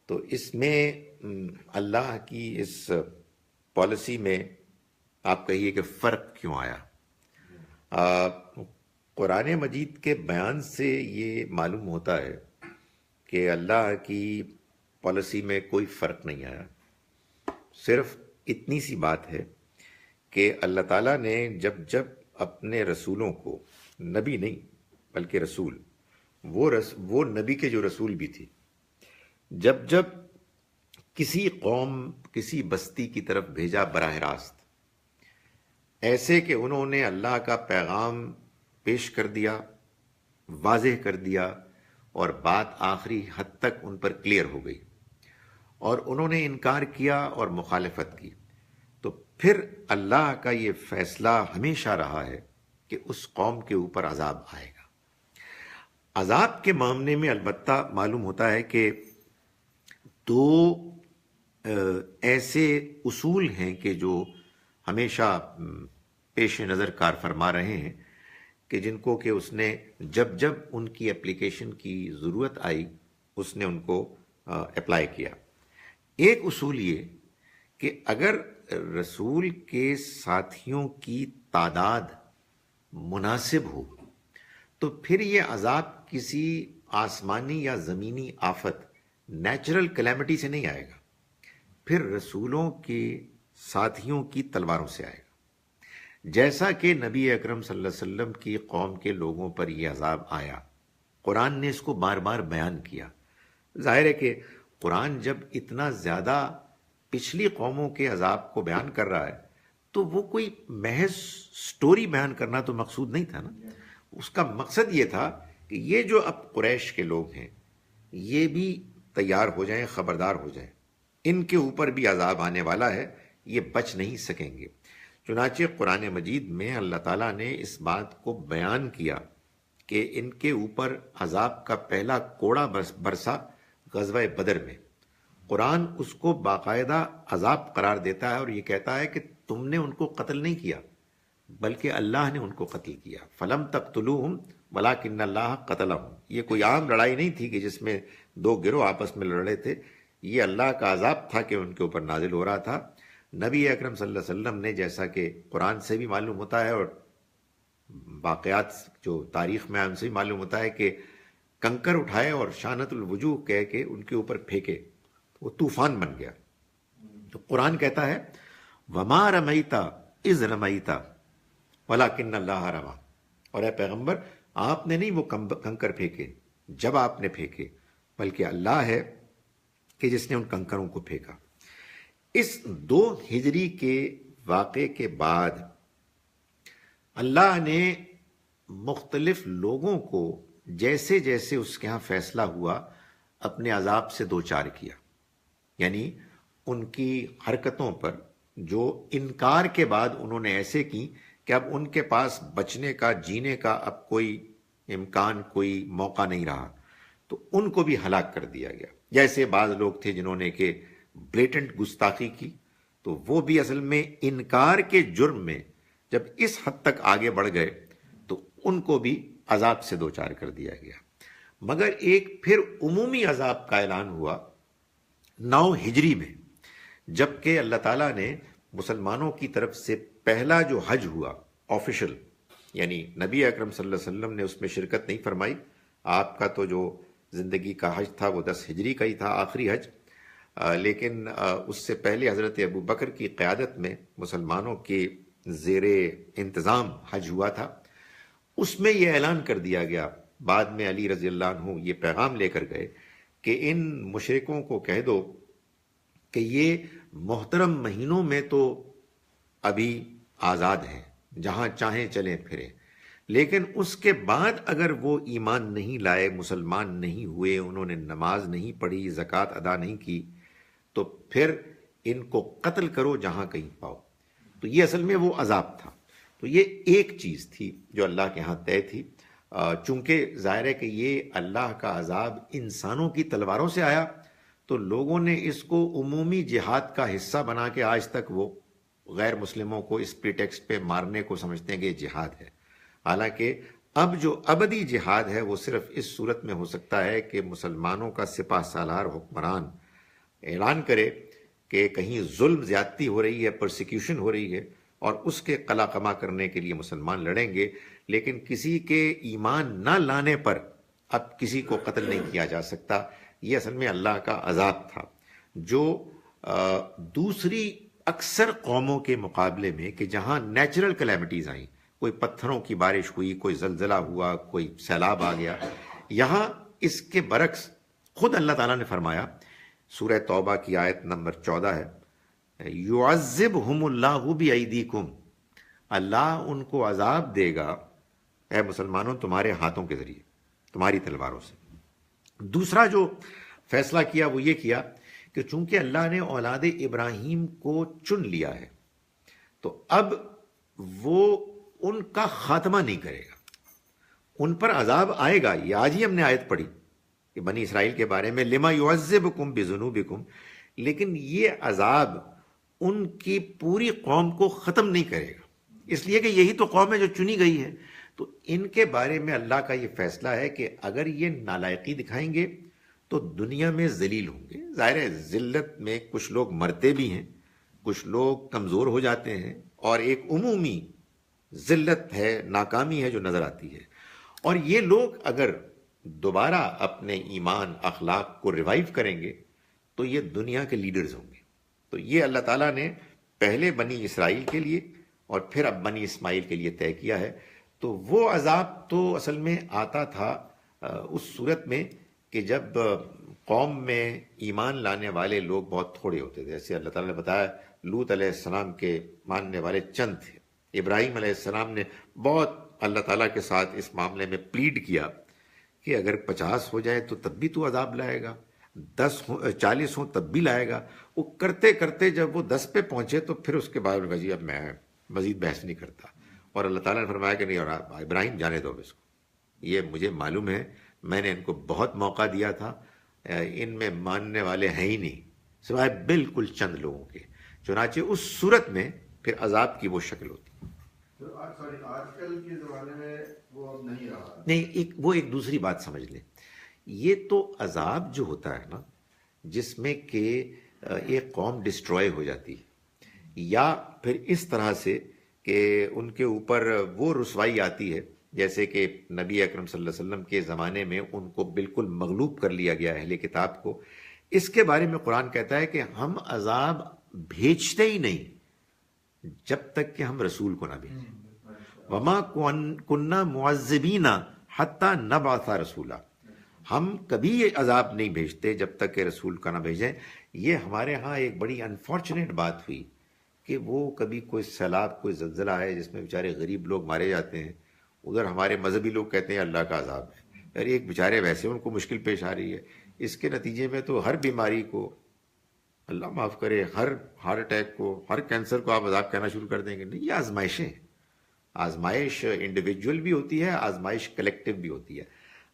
تو اس میں اللہ کی اس پالیسی میں آپ کہیے کہ فرق کیوں آیا؟ قرآن مجید کے بیان سے یہ معلوم ہوتا ہے کہ اللہ کی پالیسی میں کوئی فرق نہیں آیا. صرف اتنی سی بات ہے کہ اللہ تعالیٰ نے جب جب اپنے رسولوں کو، نبی نہیں بلکہ رسول، وہ نبی کے جو رسول بھی تھی، جب جب کسی قوم، کسی بستی کی طرف بھیجا براہ راست، ایسے کہ انہوں نے اللہ کا پیغام پیش کر دیا، واضح کر دیا، اور بات آخری حد تک ان پر کلیئر ہو گئی اور انہوں نے انکار کیا اور مخالفت کی، تو پھر اللہ کا یہ فیصلہ ہمیشہ رہا ہے کہ اس قوم کے اوپر عذاب آئے گا. عذاب کے معاملے میں البتہ معلوم ہوتا ہے کہ دو ایسے اصول ہیں کہ جو ہمیشہ پیش نظر کار فرما رہے ہیں، کہ جن کو کہ اس نے جب جب ان کی اپلیکیشن کی ضرورت آئی اس نے ان کو اپلائی کیا. ایک اصول یہ کہ اگر رسول کے ساتھیوں کی تعداد مناسب ہو تو پھر یہ عذاب کسی آسمانی یا زمینی آفت، نیچرل کلیمٹی سے نہیں آئے گا، پھر رسولوں کے ساتھیوں کی تلواروں سے آئے گا. جیسا کہ نبی اکرم صلی اللہ علیہ وسلم کی قوم کے لوگوں پر یہ عذاب آیا، قرآن نے اس کو بار بار بیان کیا. ظاہر ہے کہ قرآن جب اتنا زیادہ پچھلی قوموں کے عذاب کو بیان کر رہا ہے تو وہ کوئی محض سٹوری بیان کرنا تو مقصود نہیں تھا نا. اس کا مقصد یہ تھا کہ یہ جو اب قریش کے لوگ ہیں یہ بھی تیار ہو جائیں، خبردار ہو جائیں، ان کے اوپر بھی عذاب آنے والا ہے، یہ بچ نہیں سکیں گے. چنانچہ قرآن مجید میں اللہ تعالیٰ نے اس بات کو بیان کیا کہ ان کے اوپر عذاب کا پہلا کوڑا برسا غزوہ بدر میں. قرآن اس کو باقاعدہ عذاب قرار دیتا ہے اور یہ کہتا ہے کہ تم نے ان کو قتل نہیں کیا بلکہ اللہ نے ان کو قتل کیا. فلم تقتلوہم ولکن اللہ قتلہم. یہ کوئی عام لڑائی نہیں تھی کہ جس میں دو گروہ آپس میں لڑ رہے تھے، یہ اللہ کا عذاب تھا کہ ان کے اوپر نازل ہو رہا تھا. نبی اکرم صلی اللہ علیہ وسلم نے، جیسا کہ قرآن سے بھی معلوم ہوتا ہے اور واقعات جو تاریخ میں ان سے بھی معلوم ہوتا ہے، کہ کنکر اٹھائے اور شانت الوجوہ کہہ کے ان کے اوپر پھینکے، وہ طوفان بن گیا. تو قرآن کہتا ہے وما رمیتا اذ رمیتا ولکن اللہ رما. اور اے پیغمبر، آپ نے نہیں وہ کنکر پھینکے جب آپ نے پھینکے، بلکہ اللہ ہے کہ جس نے ان کنکروں کو پھینکا. اس 2 ہجری کے واقعے کے بعد اللہ نے مختلف لوگوں کو جیسے جیسے اس کے ہاں فیصلہ ہوا اپنے عذاب سے دوچار کیا. یعنی ان کی حرکتوں پر جو انکار کے بعد انہوں نے ایسے کی کہ اب ان کے پاس بچنے کا، جینے کا اب کوئی امکان، کوئی موقع نہیں رہا، تو ان کو بھی ہلاک کر دیا گیا. جیسے بعض لوگ تھے جنہوں نے کہ بلیٹنٹ گستاخی کی، تو وہ بھی اصل میں انکار کے جرم میں جب اس حد تک آگے بڑھ گئے تو ان کو بھی عذاب سے دوچار کر دیا گیا. مگر ایک پھر عمومی عذاب کا اعلان ہوا 9 ہجری میں، جبکہ اللہ تعالیٰ نے مسلمانوں کی طرف سے پہلا جو حج ہوا آفیشل، یعنی نبی اکرم صلی اللہ علیہ وسلم نے اس میں شرکت نہیں فرمائی. آپ کا تو جو زندگی کا حج تھا وہ 10 ہجری کا ہی تھا، آخری حج. لیکن اس سے پہلے حضرت ابو بکر کی قیادت میں مسلمانوں کے زیر انتظام حج ہوا تھا. اس میں یہ اعلان کر دیا گیا، بعد میں علی رضی اللہ عنہ یہ پیغام لے کر گئے کہ ان مشرکوں کو کہہ دو کہ یہ محترم مہینوں میں تو ابھی آزاد ہیں، جہاں چاہیں چلیں پھریں، لیکن اس کے بعد اگر وہ ایمان نہیں لائے، مسلمان نہیں ہوئے، انہوں نے نماز نہیں پڑھی، زکوٰۃ ادا نہیں کی، تو پھر ان کو قتل کرو جہاں کہیں پاؤ. تو یہ اصل میں وہ عذاب تھا. تو یہ ایک چیز تھی جو اللہ کے ہاں طے تھی. چونکہ ظاہر ہے کہ یہ اللہ کا عذاب انسانوں کی تلواروں سے آیا، تو لوگوں نے اس کو عمومی جہاد کا حصہ بنا کے آج تک وہ غیر مسلموں کو اس پریٹیکسٹ پہ مارنے کو سمجھتے ہیں کہ یہ جہاد ہے. حالانکہ اب جو ابدی جہاد ہے وہ صرف اس صورت میں ہو سکتا ہے کہ مسلمانوں کا سپہ سالار حکمران اعلان کرے کہ کہیں ظلم زیادتی ہو رہی ہے، پرسیکیوشن ہو رہی ہے، اور اس کے قلع قمع کرنے کے لیے مسلمان لڑیں گے. لیکن کسی کے ایمان نہ لانے پر اب کسی کو قتل نہیں کیا جا سکتا. یہ اصل میں اللہ کا عذاب تھا جو دوسری اکثر قوموں کے مقابلے میں کہ جہاں نیچرل کلیمٹیز آئیں، کوئی پتھروں کی بارش ہوئی، کوئی زلزلہ ہوا، کوئی سیلاب آ گیا، یہاں اس کے برعکس خود اللہ تعالیٰ نے فرمایا، سورہ توبہ کی آیت نمبر 14 ہے، یعذبہم اللہ بایدیکم، اللہ ان کو عذاب دے گا اے مسلمانوں تمہارے ہاتھوں کے ذریعے، تمہاری تلواروں سے. دوسرا جو فیصلہ کیا وہ یہ کیا کہ چونکہ اللہ نے اولاد ابراہیم کو چن لیا ہے تو اب وہ ان کا خاتمہ نہیں کرے گا، ان پر عذاب آئے گا. یہ آج ہی ہم نے آیت پڑھی کہ بنی اسرائیل کے بارے میں، لما یعذبکم بذنوبکم، لیکن یہ عذاب ان کی پوری قوم کو ختم نہیں کرے گا، اس لیے کہ یہی تو قوم ہے جو چنی گئی ہے. تو ان کے بارے میں اللہ کا یہ فیصلہ ہے کہ اگر یہ نالائقی دکھائیں گے تو دنیا میں ذلیل ہوں گے. ظاہر ہے ذلت میں کچھ لوگ مرتے بھی ہیں، کچھ لوگ کمزور ہو جاتے ہیں، اور ایک عمومی ذلت ہے، ناکامی ہے جو نظر آتی ہے. اور یہ لوگ اگر دوبارہ اپنے ایمان اخلاق کو ریوائیو کریں گے تو یہ دنیا کے لیڈرز ہوں گے. تو یہ اللہ تعالیٰ نے پہلے بنی اسرائیل کے لیے اور پھر اب بنی اسماعیل کے لیے طے کیا ہے. تو وہ عذاب تو اصل میں آتا تھا اس صورت میں کہ جب قوم میں ایمان لانے والے لوگ بہت تھوڑے ہوتے تھے. جیسے اللہ تعالیٰ نے بتایا لوط علیہ السلام کے ماننے والے چند تھے. ابراہیم علیہ السلام نے بہت اللہ تعالیٰ کے ساتھ اس معاملے میں پلیڈ کیا کہ اگر 50 ہو جائے تو تب بھی تو عذاب لائے گا، 40 ہوں تب بھی لائے گا. وہ کرتے کرتے جب وہ 10 پہ پہنچے تو پھر اس کے بعد انہوں نے کہا جی اب میں مزید بحث نہیں کرتا. اور اللہ تعالیٰ نے فرمایا کہ نہیں، اور ابراہیم جانے دو اس کو، یہ مجھے معلوم ہے، میں نے ان کو بہت موقع دیا تھا، ان میں ماننے والے ہیں ہی نہیں سوائے بالکل چند لوگوں کے. چنانچہ اس صورت میں پھر عذاب کی وہ شکل ہوتی. آج کل کے زمانے میں وہ اب نہیں رہا. نہیں، وہ ایک دوسری بات سمجھ لیں. یہ تو عذاب جو ہوتا ہے نا، جس میں کہ ایک قوم ڈسٹروائے ہو جاتی ہے، یا پھر اس طرح سے کہ ان کے اوپر وہ رسوائی آتی ہے جیسے کہ نبی اکرم صلی اللہ علیہ وسلم کے زمانے میں ان کو بالکل مغلوب کر لیا گیا اہل کتاب کو. اس کے بارے میں قرآن کہتا ہے کہ ہم عذاب بھیجتے ہی نہیں جب تک کہ ہم رسول کو نہ بھیجیں. وما کننا معذبین حتی نبعث رسولا، ہم کبھی یہ عذاب نہیں بھیجتے جب تک کہ رسول کا نہ بھیجیں. یہ ہمارے ہاں ایک بڑی انفارچونیٹ بات ہوئی کہ وہ کبھی کوئی سیلاب، کوئی زلزلہ ہے جس میں بیچارے غریب لوگ مارے جاتے ہیں، ادھر ہمارے مذہبی لوگ کہتے ہیں اللہ کا عذاب ہے. اور ایک بیچارے ویسے ان کو مشکل پیش آ رہی ہے، اس کے نتیجے میں تو ہر بیماری کو اللہ معاف کرے، ہر ہارٹ اٹیک کو، ہر کینسر کو آپ عذاب کہنا شروع کر دیں گے. نہیں، یہ آزمائشیں ہیں. آزمائش انڈیویجول بھی ہوتی ہے، آزمائش کلیکٹیو بھی ہوتی ہے.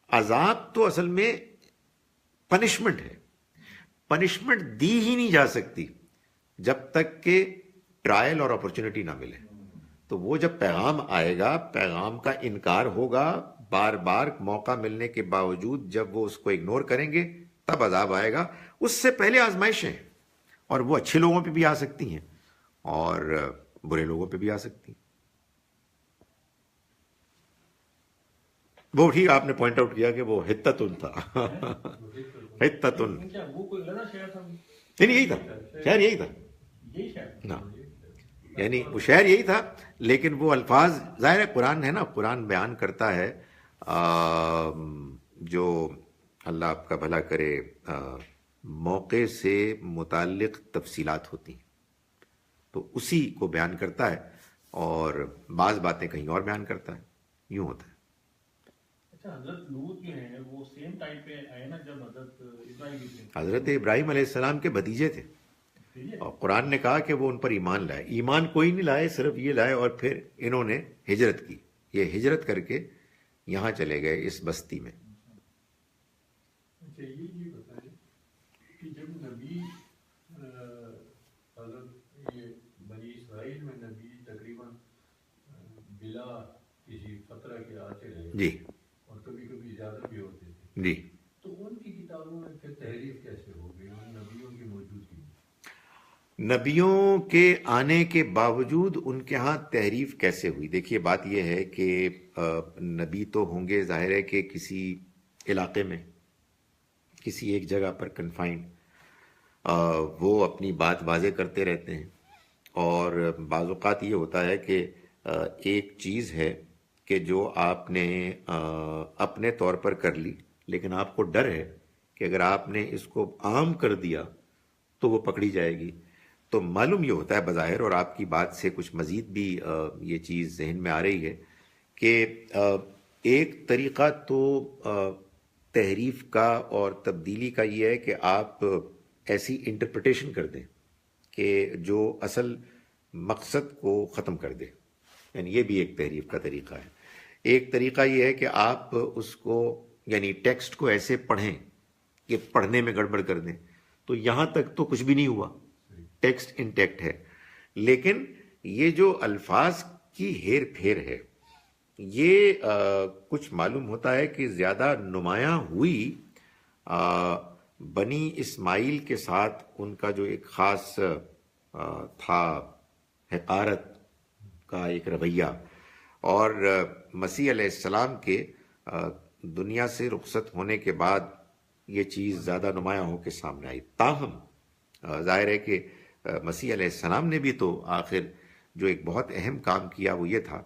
عذاب تو اصل میں پنشمنٹ ہے. پنشمنٹ دی ہی نہیں جا سکتی جب تک کہ ٹرائل اور اپرچونٹی نہ ملے. تو وہ جب پیغام آئے گا، پیغام کا انکار ہوگا، بار بار موقع ملنے کے باوجود جب وہ اس کو اگنور کریں گے تب عذاب آئے گا. اس سے پہلے آزمائشیں، اور وہ اچھے لوگوں پہ بھی آ سکتی ہیں اور برے لوگوں پہ بھی آ سکتی ہیں. وہ ٹھیک آپ نے پوائنٹ آؤٹ کیا کہ وہ حتتن تھا. حتتن وہ کوئی لڑا شہر تھا، نہیں، یہی تھا شہر، یہی تھا یہی شہر نا، یعنی وہ شہر یہی تھا. لیکن وہ الفاظ ظاہر ہے قرآن ہے نا، قرآن بیان کرتا ہے جو اللہ آپ کا بھلا کرے موقع سے متعلق تفصیلات ہوتی ہیں تو اسی کو بیان کرتا ہے، اور بعض باتیں کہیں اور بیان کرتا ہے. یوں ہوتا ہے. اچھا، حضرت لوط جو ہیں وہ سیم ٹائم پہ آئے نا جب حضرت ابراہیم تھے. حضرت ابراہیم علیہ السلام کے بھتیجے تھے، اور قرآن نے کہا کہ وہ ان پر ایمان لائے. ایمان کوئی نہیں لائے، صرف یہ لائے اور پھر انہوں نے ہجرت کی. یہ ہجرت کر کے یہاں چلے گئے اس بستی میں. اچھا، یہ بتائیں کہ جب نبی حضرت یہ بنی اسرائیل میں نبی تقریباً بلا کسی فترہ کے آتے رہے جی اور کبھی کبھی زیادہ بھی ہوتے تھے، جی، تو ان کی کتابوں میں پھر تحریف کیسے ہو گئی ان نبیوں کی موجودگی میں؟ نبیوں کے آنے کے باوجود ان کے ہاں تحریف کیسے ہوئی؟ دیکھیے بات یہ ہے کہ نبی تو ہوں گے ظاہر ہے کہ کسی علاقے میں، کسی ایک جگہ پر کنفائنڈ، وہ اپنی بات واضح کرتے رہتے ہیں، اور بعض اوقات یہ ہوتا ہے کہ ایک چیز ہے کہ جو آپ نے اپنے طور پر کر لی، لیکن آپ کو ڈر ہے کہ اگر آپ نے اس کو عام کر دیا تو وہ پکڑی جائے گی. تو معلوم یہ ہوتا ہے بظاہر، اور آپ کی بات سے کچھ مزید بھی یہ چیز ذہن میں آ رہی ہے کہ ایک طریقہ تو تحریف کا اور تبدیلی کا یہ ہے کہ آپ ایسی انٹرپریٹیشن کر دیں کہ جو اصل مقصد کو ختم کر دے، یعنی یہ بھی ایک تحریف کا طریقہ ہے. ایک طریقہ یہ ہے کہ آپ اس کو یعنی ٹیکسٹ کو ایسے پڑھیں کہ پڑھنے میں گڑبڑ کر دیں، تو یہاں تک تو کچھ بھی نہیں ہوا، ٹیکسٹ انٹیکٹ ہے، لیکن یہ جو الفاظ کی ہیر پھیر ہے یہ کچھ معلوم ہوتا ہے کہ زیادہ نمایاں ہوئی بنی اسماعیل کے ساتھ ان کا جو ایک خاص تھا حقارت کا ایک رویہ، اور مسیح علیہ السلام کے دنیا سے رخصت ہونے کے بعد یہ چیز زیادہ نمایاں ہو کے سامنے آئی. تاہم ظاہر ہے کہ مسیح علیہ السلام نے بھی تو آخر جو ایک بہت اہم کام کیا وہ یہ تھا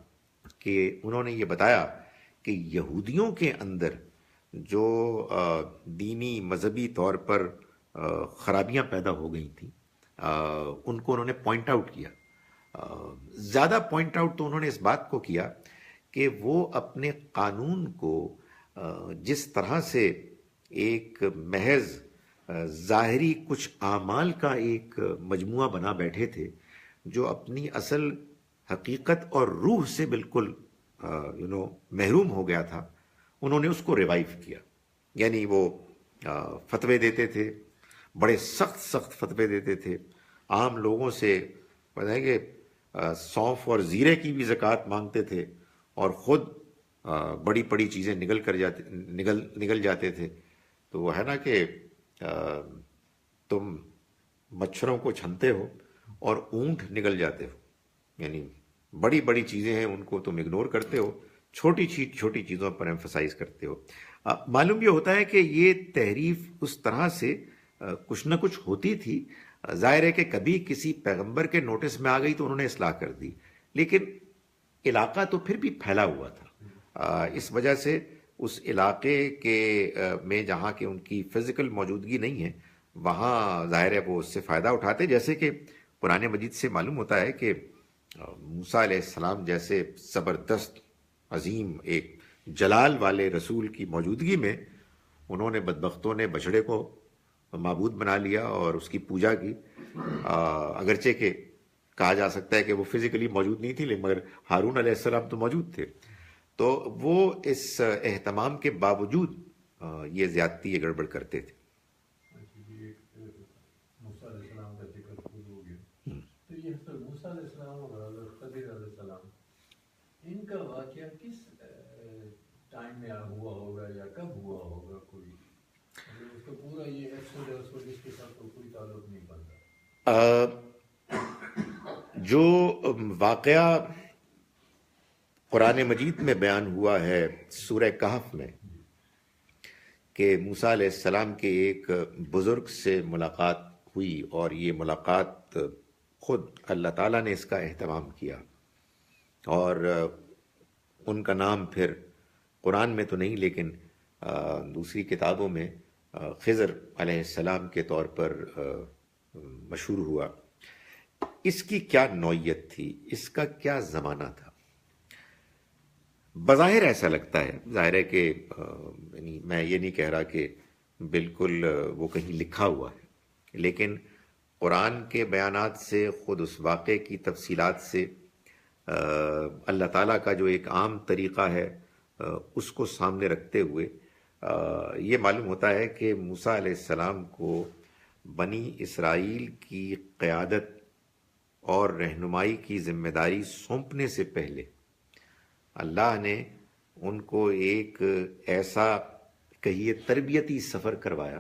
کہ انہوں نے یہ بتایا کہ یہودیوں کے اندر جو دینی مذہبی طور پر خرابیاں پیدا ہو گئی تھیں ان کو انہوں نے پوائنٹ آؤٹ کیا. زیادہ پوائنٹ آؤٹ تو انہوں نے اس بات کو کیا کہ وہ اپنے قانون کو جس طرح سے ایک محض ظاہری کچھ اعمال کا ایک مجموعہ بنا بیٹھے تھے جو اپنی اصل حقیقت اور روح سے بالکل محروم ہو گیا تھا، انہوں نے اس کو ریوائیو کیا. یعنی وہ فتوے دیتے تھے، بڑے سخت سخت فتوے دیتے تھے، عام لوگوں سے پتہ ہے کہ سونف اور زیرے کی بھی زکوٰۃ مانگتے تھے، اور خود بڑی بڑی چیزیں نگل جاتے تھے. تو وہ ہے نا کہ تم مچھروں کو چھنتے ہو اور اونٹ نگل جاتے ہو، یعنی بڑی بڑی چیزیں ہیں ان کو تم اگنور کرتے ہو، چھوٹی چھوٹی چیزوں پر ایمفسائز کرتے ہو. معلوم یہ ہوتا ہے کہ یہ تحریف اس طرح سے کچھ نہ کچھ ہوتی تھی. ظاہر ہے کہ کبھی کسی پیغمبر کے نوٹس میں آ گئی تو انہوں نے اصلاح کر دی، لیکن علاقہ تو پھر بھی پھیلا ہوا تھا. اس وجہ سے اس علاقے کے میں جہاں کہ ان کی فزیکل موجودگی نہیں ہے وہاں ظاہر ہے وہ اس سے فائدہ اٹھاتے. جیسے کہ قرآن مجید سے معلوم ہوتا ہے کہ موسیٰ علیہ السلام جیسے زبردست عظیم ایک جلال والے رسول کی موجودگی میں انہوں نے بدبختوں نے بچڑے کو معبود بنا لیا اور اس کی پوجا کی. اگرچہ کہ کہا جا سکتا ہے کہ وہ فزیکلی موجود نہیں تھی، لیکن مگر ہارون علیہ السلام تو موجود تھے. تو وہ اس اہتمام کے باوجود یہ زیادتی یہ گڑبڑ کرتے تھے. موسیٰ علیہ السلام کا ذکر خود ہو گیا، تو یہ حضرت موسیٰ علیہ السلام اور حضرت خضر علیہ السلام ان کا واقعہ کس ٹائم میں ہوا ہوگا یا کب ہوا ہوگا؟ کوئی اس کا پورا یہ ایکسوڈس اور اس کے ساتھ تو کوئی تعلق نہیں بنتا. جو واقعہ قرآن مجید میں بیان ہوا ہے سورہ کہف میں کہ موسیٰ علیہ السلام کے ایک بزرگ سے ملاقات ہوئی، اور یہ ملاقات خود اللہ تعالیٰ نے اس کا اہتمام کیا، اور ان کا نام پھر قرآن میں تو نہیں لیکن دوسری کتابوں میں خضر علیہ السلام کے طور پر مشہور ہوا. اس کی کیا نوعیت تھی، اس کا کیا زمانہ تھا؟ بظاہر ایسا لگتا ہے، ظاہر ہے کہ میں یہ نہیں کہہ رہا کہ بالکل وہ کہیں لکھا ہوا ہے، لیکن قرآن کے بیانات سے، خود اس واقعے کی تفصیلات سے، اللہ تعالیٰ کا جو ایک عام طریقہ ہے اس کو سامنے رکھتے ہوئے یہ معلوم ہوتا ہے کہ موسیٰ علیہ السلام کو بنی اسرائیل کی قیادت اور رہنمائی کی ذمہ داری سونپنے سے پہلے اللہ نے ان کو ایک ایسا کہیے تربیتی سفر کروایا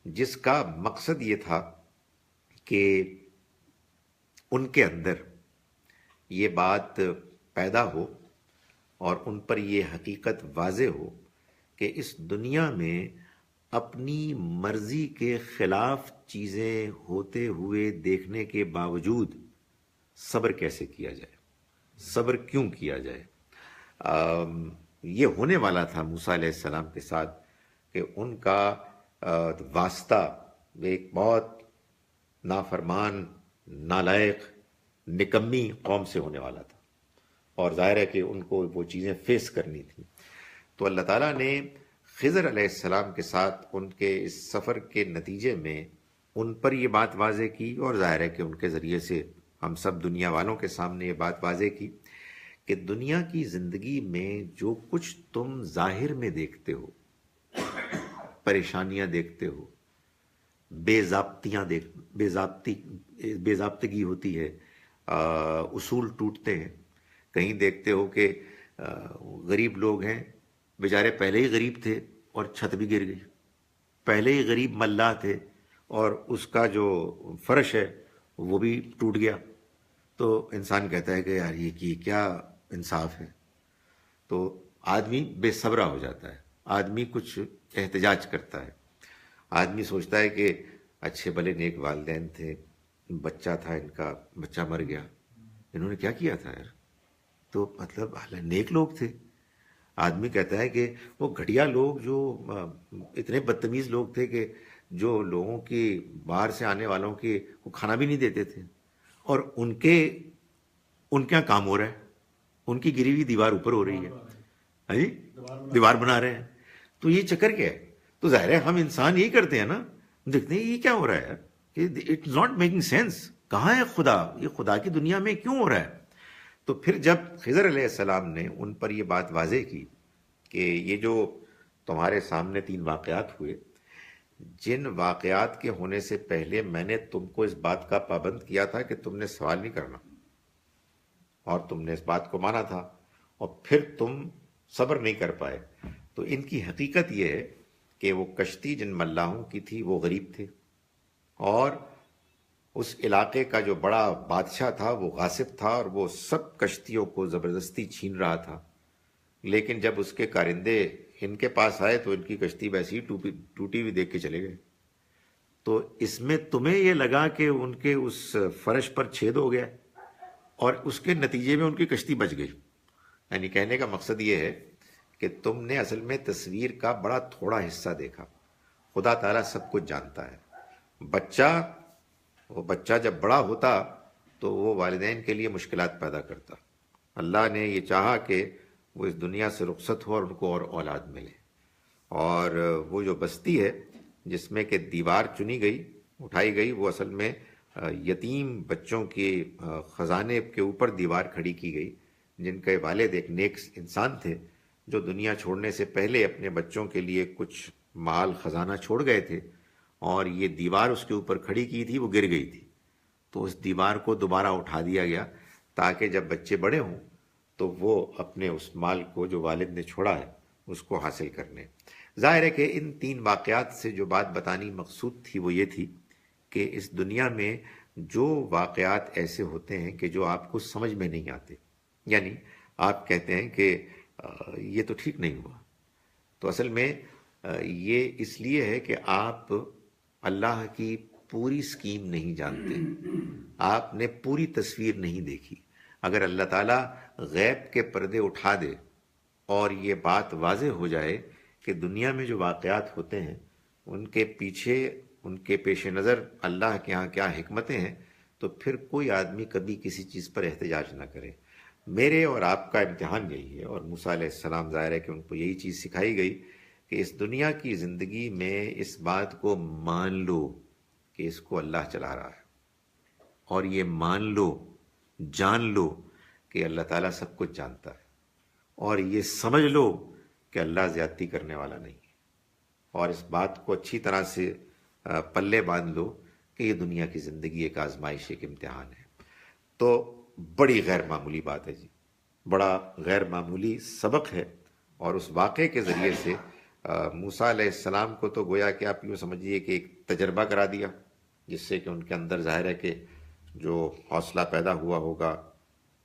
جس کا مقصد یہ تھا کہ ان کے اندر یہ بات پیدا ہو اور ان پر یہ حقیقت واضح ہو کہ اس دنیا میں اپنی مرضی کے خلاف چیزیں ہوتے ہوئے دیکھنے کے باوجود صبر کیسے کیا جائے، صبر کیوں کیا جائے۔ یہ ہونے والا تھا موسیٰ علیہ السلام کے ساتھ کہ ان کا واسطہ ایک بہت نافرمان، نالائق، نکمی قوم سے ہونے والا تھا، اور ظاہر ہے کہ ان کو وہ چیزیں فیس کرنی تھی۔ تو اللہ تعالیٰ نے خضر علیہ السلام کے ساتھ ان کے اس سفر کے نتیجے میں ان پر یہ بات واضح کی، اور ظاہر ہے کہ ان کے ذریعے سے ہم سب دنیا والوں کے سامنے یہ بات واضح کی کہ دنیا کی زندگی میں جو کچھ تم ظاہر میں دیکھتے ہو، پریشانیاں دیکھتے ہو، بے ضابطگی ہوتی ہے، اصول ٹوٹتے ہیں، کہیں دیکھتے ہو کہ غریب لوگ ہیں بیچارے پہلے ہی غریب تھے اور چھت بھی گر گئی، پہلے ہی غریب ملا تھے اور اس کا جو فرش ہے وہ بھی ٹوٹ گیا، تو انسان کہتا ہے کہ یار یہ کیا انصاف ہے۔ تو آدمی بے صبرا ہو جاتا ہے، آدمی کچھ احتجاج کرتا ہے، آدمی سوچتا ہے کہ اچھے بھلے نیک والدین تھے، بچہ تھا ان کا، بچہ مر گیا، انہوں نے کیا کیا تھا یار، تو مطلب نیک لوگ تھے۔ آدمی کہتا ہے کہ وہ گھٹیا لوگ جو اتنے بدتمیز لوگ تھے کہ جو لوگوں کی باہر سے آنے والوں کے کو کھانا بھی نہیں دیتے تھے، اور ان کے یہاں کام ہو رہا ہے، ان کی گری ہوئی دیوار اوپر ہو رہی ہے، جی دیوار بنا رہے ہیں، تو یہ چکر کیا ہے؟ تو ظاہر ہے ہم انسان یہی کرتے ہیں نا، دیکھتے ہیں یہ کیا ہو رہا ہے کہ اٹس ناٹ میکنگ سینس، کہاں ہے خدا، یہ خدا کی دنیا میں کیوں ہو رہا ہے؟ تو پھر جب خضر علیہ السلام نے ان پر یہ بات واضح کی کہ یہ جو تمہارے سامنے 3 واقعات ہوئے، جن واقعات کے ہونے سے پہلے میں نے تم کو اس بات کا پابند کیا تھا کہ تم نے سوال نہیں کرنا، اور تم نے اس بات کو مانا تھا، اور پھر تم صبر نہیں کر پائے، تو ان کی حقیقت یہ ہے کہ وہ کشتی جن ملاحوں کی تھی وہ غریب تھے، اور اس علاقے کا جو بڑا بادشاہ تھا وہ غاصب تھا، اور وہ سب کشتیوں کو زبردستی چھین رہا تھا، لیکن جب اس کے کارندے ان کے پاس آئے تو ان کی کشتی ویسی ہی ٹوٹی ہوئی دیکھ کے چلے گئے۔ تو اس میں تمہیں یہ لگا کہ ان کے اس فرش پر چھید ہو گیا، اور اس کے نتیجے میں ان کی کشتی بچ گئی۔ یعنی کہنے کا مقصد یہ ہے کہ تم نے اصل میں تصویر کا بڑا تھوڑا حصہ دیکھا، خدا تعالیٰ سب کچھ جانتا ہے۔ بچہ جب بڑا ہوتا تو وہ والدین کے لیے مشکلات پیدا کرتا، اللہ نے یہ چاہا کہ وہ اس دنیا سے رخصت ہو اور ان کو اور اولاد ملے، اور وہ جو بستی ہے جس میں کہ دیوار چنی گئی، اٹھائی گئی، وہ اصل میں یتیم بچوں کے خزانے کے اوپر دیوار کھڑی کی گئی، جن کے والد ایک نیک انسان تھے جو دنیا چھوڑنے سے پہلے اپنے بچوں کے لیے کچھ مال خزانہ چھوڑ گئے تھے، اور یہ دیوار اس کے اوپر کھڑی کی تھی، وہ گر گئی تھی، تو اس دیوار کو دوبارہ اٹھا دیا گیا تاکہ جب بچے بڑے ہوں تو وہ اپنے اس مال کو جو والد نے چھوڑا ہے اس کو حاصل کرنے۔ ظاہر ہے کہ ان 3 واقعات سے جو بات بتانی مقصود تھی وہ یہ تھی کہ اس دنیا میں جو واقعات ایسے ہوتے ہیں کہ جو آپ کو سمجھ میں نہیں آتے، یعنی آپ کہتے ہیں کہ یہ تو ٹھیک نہیں ہوا، تو اصل میں یہ اس لیے ہے کہ آپ اللہ کی پوری سکیم نہیں جانتے، آپ نے پوری تصویر نہیں دیکھی۔ اگر اللہ تعالیٰ غیب کے پردے اٹھا دے اور یہ بات واضح ہو جائے کہ دنیا میں جو واقعات ہوتے ہیں ان کے پیچھے، ان کے پیش نظر اللہ کے ہاں کیا حکمتیں ہیں، تو پھر کوئی آدمی کبھی کسی چیز پر احتجاج نہ کرے۔ میرے اور آپ کا امتحان یہی ہے، اور موسیٰ علیہ السلام ظاہر ہے کہ ان کو یہی چیز سکھائی گئی کہ اس دنیا کی زندگی میں اس بات کو مان لو کہ اس کو اللہ چلا رہا ہے، اور یہ مان لو، جان لو کہ اللہ تعالیٰ سب کچھ جانتا ہے، اور یہ سمجھ لو کہ اللہ زیادتی کرنے والا نہیں ہے، اور اس بات کو اچھی طرح سے پلے باندھ لو کہ یہ دنیا کی زندگی ایک آزمائش، ایک امتحان ہے. تو بڑی غیر معمولی بات ہے جی، بڑا غیر معمولی سبق ہے. اور اس واقعے کے ذریعے سے موسیٰ علیہ السلام کو تو گویا کہ آپ یوں سمجھیے کہ ایک تجربہ کرا دیا، جس سے کہ ان کے اندر ظاہر ہے کہ جو حوصلہ پیدا ہوا ہوگا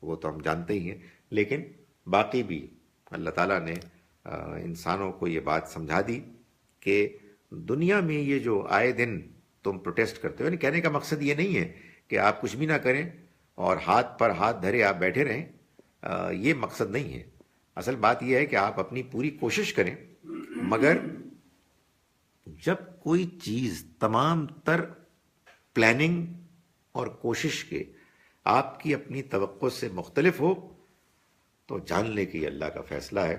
وہ تو ہم جانتے ہی ہیں، لیکن باقی بھی اللہ تعالیٰ نے انسانوں کو یہ بات سمجھا دی کہ دنیا میں یہ جو آئے دن تم پروٹیسٹ کرتے ہو، یعنی کہنے کا مقصد یہ نہیں ہے کہ آپ کچھ بھی نہ کریں اور ہاتھ پر ہاتھ دھرے آپ بیٹھے رہیں، یہ مقصد نہیں ہے. اصل بات یہ ہے کہ آپ اپنی پوری کوشش کریں، مگر جب کوئی چیز تمام تر پلاننگ اور کوشش کے آپ کی اپنی توقع سے مختلف ہو تو جان لے کہ یہ اللہ کا فیصلہ ہے،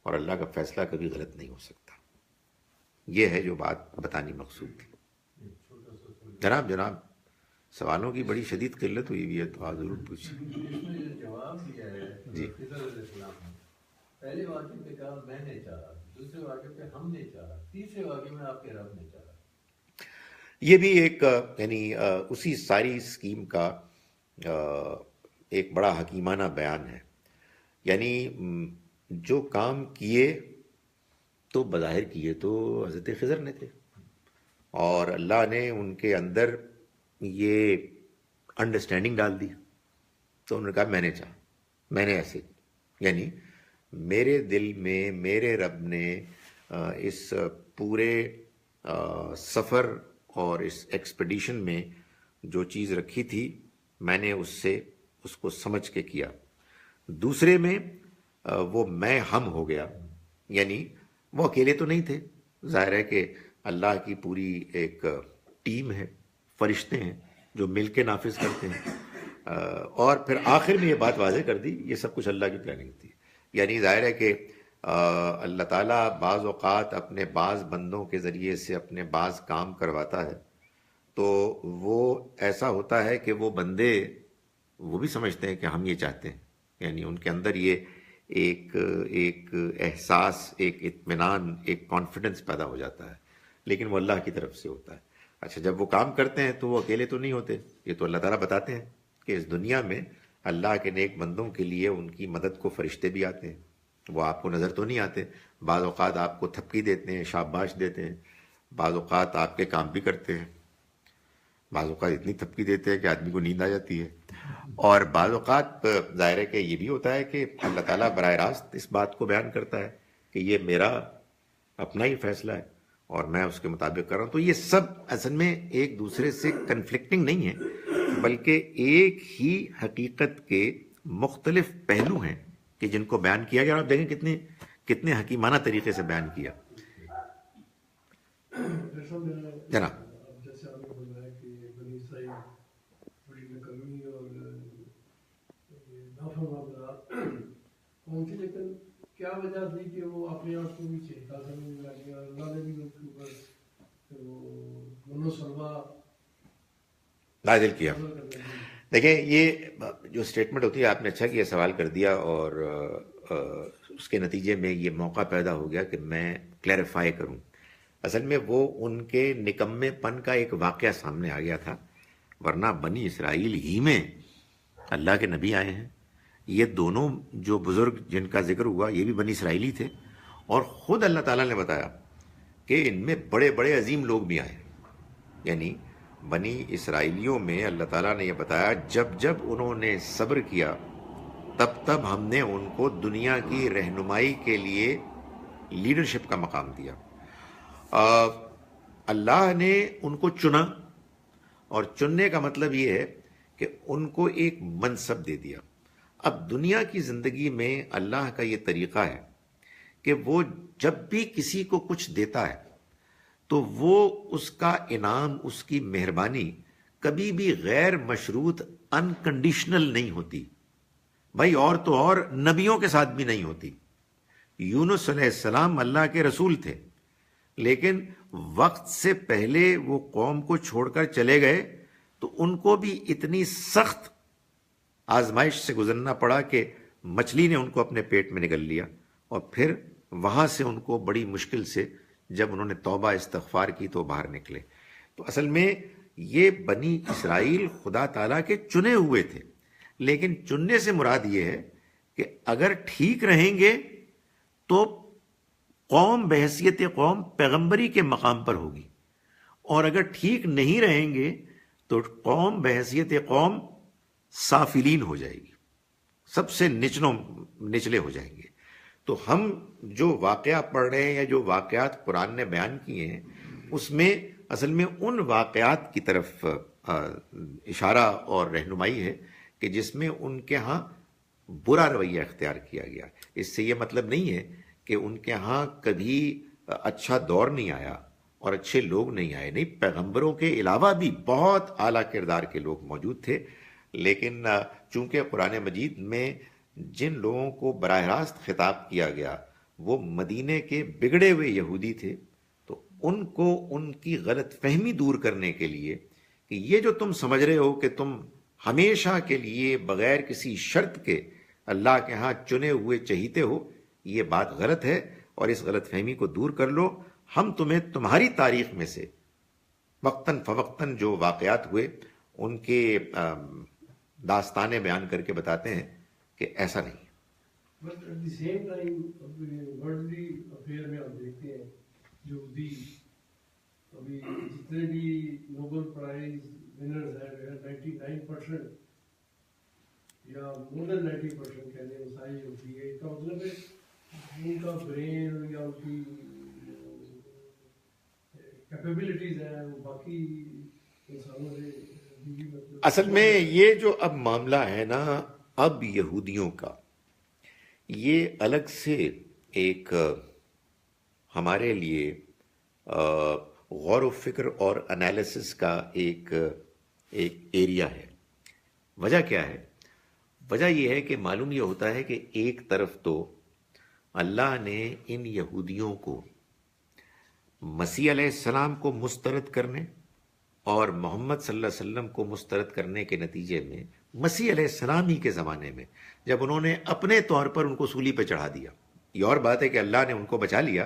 اور اللہ کا فیصلہ کبھی غلط نہیں ہو سکتا. یہ ہے جو بات بتانی مقصود تھی. جناب سوالوں کی بڑی شدید قلت ہوئی ہوئی ہے، تو آپ ضرور پوچھیں. اس میں جو جواب دیا ہے جی. خضر علیہ السلام نے پہلے واقعے پہ کہا میں نے چاہا، دوسرے واقعے پہ ہم نے چاہا، تیسرے واقعے میں آپ کے رب نے چاہا. یہ بھی ایک یعنی اسی ساری اسکیم کا ایک بڑا حکیمانہ بیان ہے. یعنی جو کام کیے تو بظاہر کیے تو حضرت خضر نے تھے، اور اللہ نے ان کے اندر یہ انڈرسٹینڈنگ ڈال دی. تو انہوں نے کہا میں نے چاہا، میں نے ایسے، یعنی میرے دل میں میرے رب نے اس پورے سفر اور اس ایکسپیڈیشن میں جو چیز رکھی تھی میں نے اس کو سمجھ کے کیا. دوسرے میں وہ میں ہم ہو گیا، یعنی وہ اکیلے تو نہیں تھے، ظاہر ہے کہ اللہ کی پوری ایک ٹیم ہے، فرشتے ہیں جو مل کے نافذ کرتے ہیں. اور پھر آخر میں یہ بات واضح کر دی یہ سب کچھ اللہ کی پلاننگ تھی. یعنی ظاہر ہے کہ اللہ تعالیٰ بعض اوقات اپنے بعض بندوں کے ذریعے سے اپنے بعض کام کرواتا ہے، تو وہ ایسا ہوتا ہے کہ وہ بندے وہ بھی سمجھتے ہیں کہ ہم یہ چاہتے ہیں، یعنی ان کے اندر یہ ایک احساس، ایک اطمینان، ایک کانفیڈنس پیدا ہو جاتا ہے، لیکن وہ اللہ کی طرف سے ہوتا ہے. اچھا، جب وہ کام کرتے ہیں تو وہ اکیلے تو نہیں ہوتے، یہ تو اللہ تعالیٰ بتاتے ہیں کہ اس دنیا میں اللہ کے نیک بندوں کے لیے ان کی مدد کو فرشتے بھی آتے ہیں. وہ آپ کو نظر تو نہیں آتے، بعض اوقات آپ کو تھپکی دیتے ہیں، شاباش دیتے ہیں، بعض اوقات آپ کے کام بھی کرتے ہیں، بعض اوقات اتنی تھپکی دیتے ہیں کہ آدمی کو نیند آ جاتی ہے، اور بعض اوقات ظاہر ہے کہ یہ بھی ہوتا ہے کہ اللہ تعالیٰ براہ راست اس بات کو بیان کرتا ہے کہ یہ میرا اپنا ہی فیصلہ ہے اور میں اس کے مطابق کر رہا ہوں. تو یہ سب اصل میں ایک دوسرے سے کنفلکٹنگ نہیں ہے، بلکہ ایک ہی حقیقت کے مختلف پہلو ہیں کہ جن کو بیان کیا گیا. اور آپ دیکھیں کتنے حکیمانہ طریقے سے بیان کیا. جناب جیسے آپ نے بتایا کہ بنی اسرائیل بڑی نکمی اور نافرمان قوم تھی، لیکن کیا وجہ تھی کہ وہ اپنے آپ کو بھی چہتا سمجھنے لگے اور اللہ نے بھی ان کے اوپر من و سلوہ نازل کیا. دیکھیں یہ جو اسٹیٹمنٹ ہوتی ہے، آپ نے اچھا کیا سوال کر دیا، اور اس کے نتیجے میں یہ موقع پیدا ہو گیا کہ میں کلیریفائی کروں. اصل میں وہ ان کے نکمے پن کا ایک واقعہ سامنے آ گیا تھا، ورنہ بنی اسرائیل ہی میں اللہ کے نبی آئے ہیں. یہ دونوں جو بزرگ جن کا ذکر ہوا یہ بھی بنی اسرائیلی تھے، اور خود اللہ تعالیٰ نے بتایا کہ ان میں بڑے بڑے عظیم لوگ بھی آئے. یعنی بنی اسرائیلیوں میں اللہ تعالیٰ نے یہ بتایا جب جب انہوں نے صبر کیا تب تب ہم نے ان کو دنیا کی رہنمائی کے لیے لیڈرشپ کا مقام دیا. اللہ نے ان کو چنا، اور چننے کا مطلب یہ ہے کہ ان کو ایک منصب دے دیا. اب دنیا کی زندگی میں اللہ کا یہ طریقہ ہے کہ وہ جب بھی کسی کو کچھ دیتا ہے تو وہ اس کا انعام، اس کی مہربانی کبھی بھی غیر مشروط انکنڈیشنل نہیں ہوتی. بھائی اور تو اور نبیوں کے ساتھ بھی نہیں ہوتی. یونس علیہ السلام اللہ کے رسول تھے، لیکن وقت سے پہلے وہ قوم کو چھوڑ کر چلے گئے تو ان کو بھی اتنی سخت آزمائش سے گزرنا پڑا کہ مچھلی نے ان کو اپنے پیٹ میں نگل لیا، اور پھر وہاں سے ان کو بڑی مشکل سے جب انہوں نے توبہ استغفار کی تو باہر نکلے. تو اصل میں یہ بنی اسرائیل خدا تعالیٰ کے چنے ہوئے تھے، لیکن چننے سے مراد یہ ہے کہ اگر ٹھیک رہیں گے تو قوم بحیثیت قوم پیغمبری کے مقام پر ہوگی، اور اگر ٹھیک نہیں رہیں گے تو قوم بحیثیت قوم سافلین ہو جائے گی، سب سے نچلے ہو جائیں گے۔ تو ہم جو واقعہ پڑھ رہے ہیں یا جو واقعات قرآن نے بیان کیے ہیں، اس میں اصل میں ان واقعات کی طرف اشارہ اور رہنمائی ہے کہ جس میں ان کے ہاں برا رویہ اختیار کیا گیا۔ اس سے یہ مطلب نہیں ہے کہ ان کے ہاں کبھی اچھا دور نہیں آیا اور اچھے لوگ نہیں آئے، نہیں، پیغمبروں کے علاوہ بھی بہت اعلیٰ کردار کے لوگ موجود تھے، لیکن چونکہ قرآن مجید میں جن لوگوں کو براہ راست خطاب کیا گیا وہ مدینے کے بگڑے ہوئے یہودی تھے، تو ان کو ان کی غلط فہمی دور کرنے کے لیے کہ یہ جو تم سمجھ رہے ہو کہ تم ہمیشہ کے لیے بغیر کسی شرط کے اللہ کے ہاں چنے ہوئے چہیتے ہو، یہ بات غلط ہے، اور اس غلط فہمی کو دور کر لو۔ ہم تمہیں تمہاری تاریخ میں سے وقتاً فوقتاً جو واقعات ہوئے ان کے داستانیں بیان کر کے بتاتے ہیں کہ ایسا نہیں۔ But at the same time worldly affair میں آپ دیکھتے ہیں یہودی ابھی جتنے بھی نوبل پرائز ونرز ہیں 99% یا مور دین 90% کہتے ہیں عیسائی ہوتی ہے، اس کا مطلب ہے ان کا برین یا ان کی کیپیبلٹیز ہیں وہ باقی انسانوں سے اصل میں یہ جو اب معاملہ ہے نا اب یہودیوں کا، یہ الگ سے ایک ہمارے لیے غور و فکر اور انالیسس کا ایک ایریا ہے۔ وجہ کیا ہے؟ وجہ یہ ہے کہ معلوم یہ ہوتا ہے کہ ایک طرف تو اللہ نے ان یہودیوں کو مسیح علیہ السلام کو مسترد کرنے اور محمد صلی اللہ علیہ وسلم کو مسترد کرنے کے نتیجے میں مسیح علیہ السلام ہی کے زمانے میں جب انہوں نے اپنے طور پر ان کو سولی پہ چڑھا دیا، یہ اور بات ہے کہ اللہ نے ان کو بچا لیا،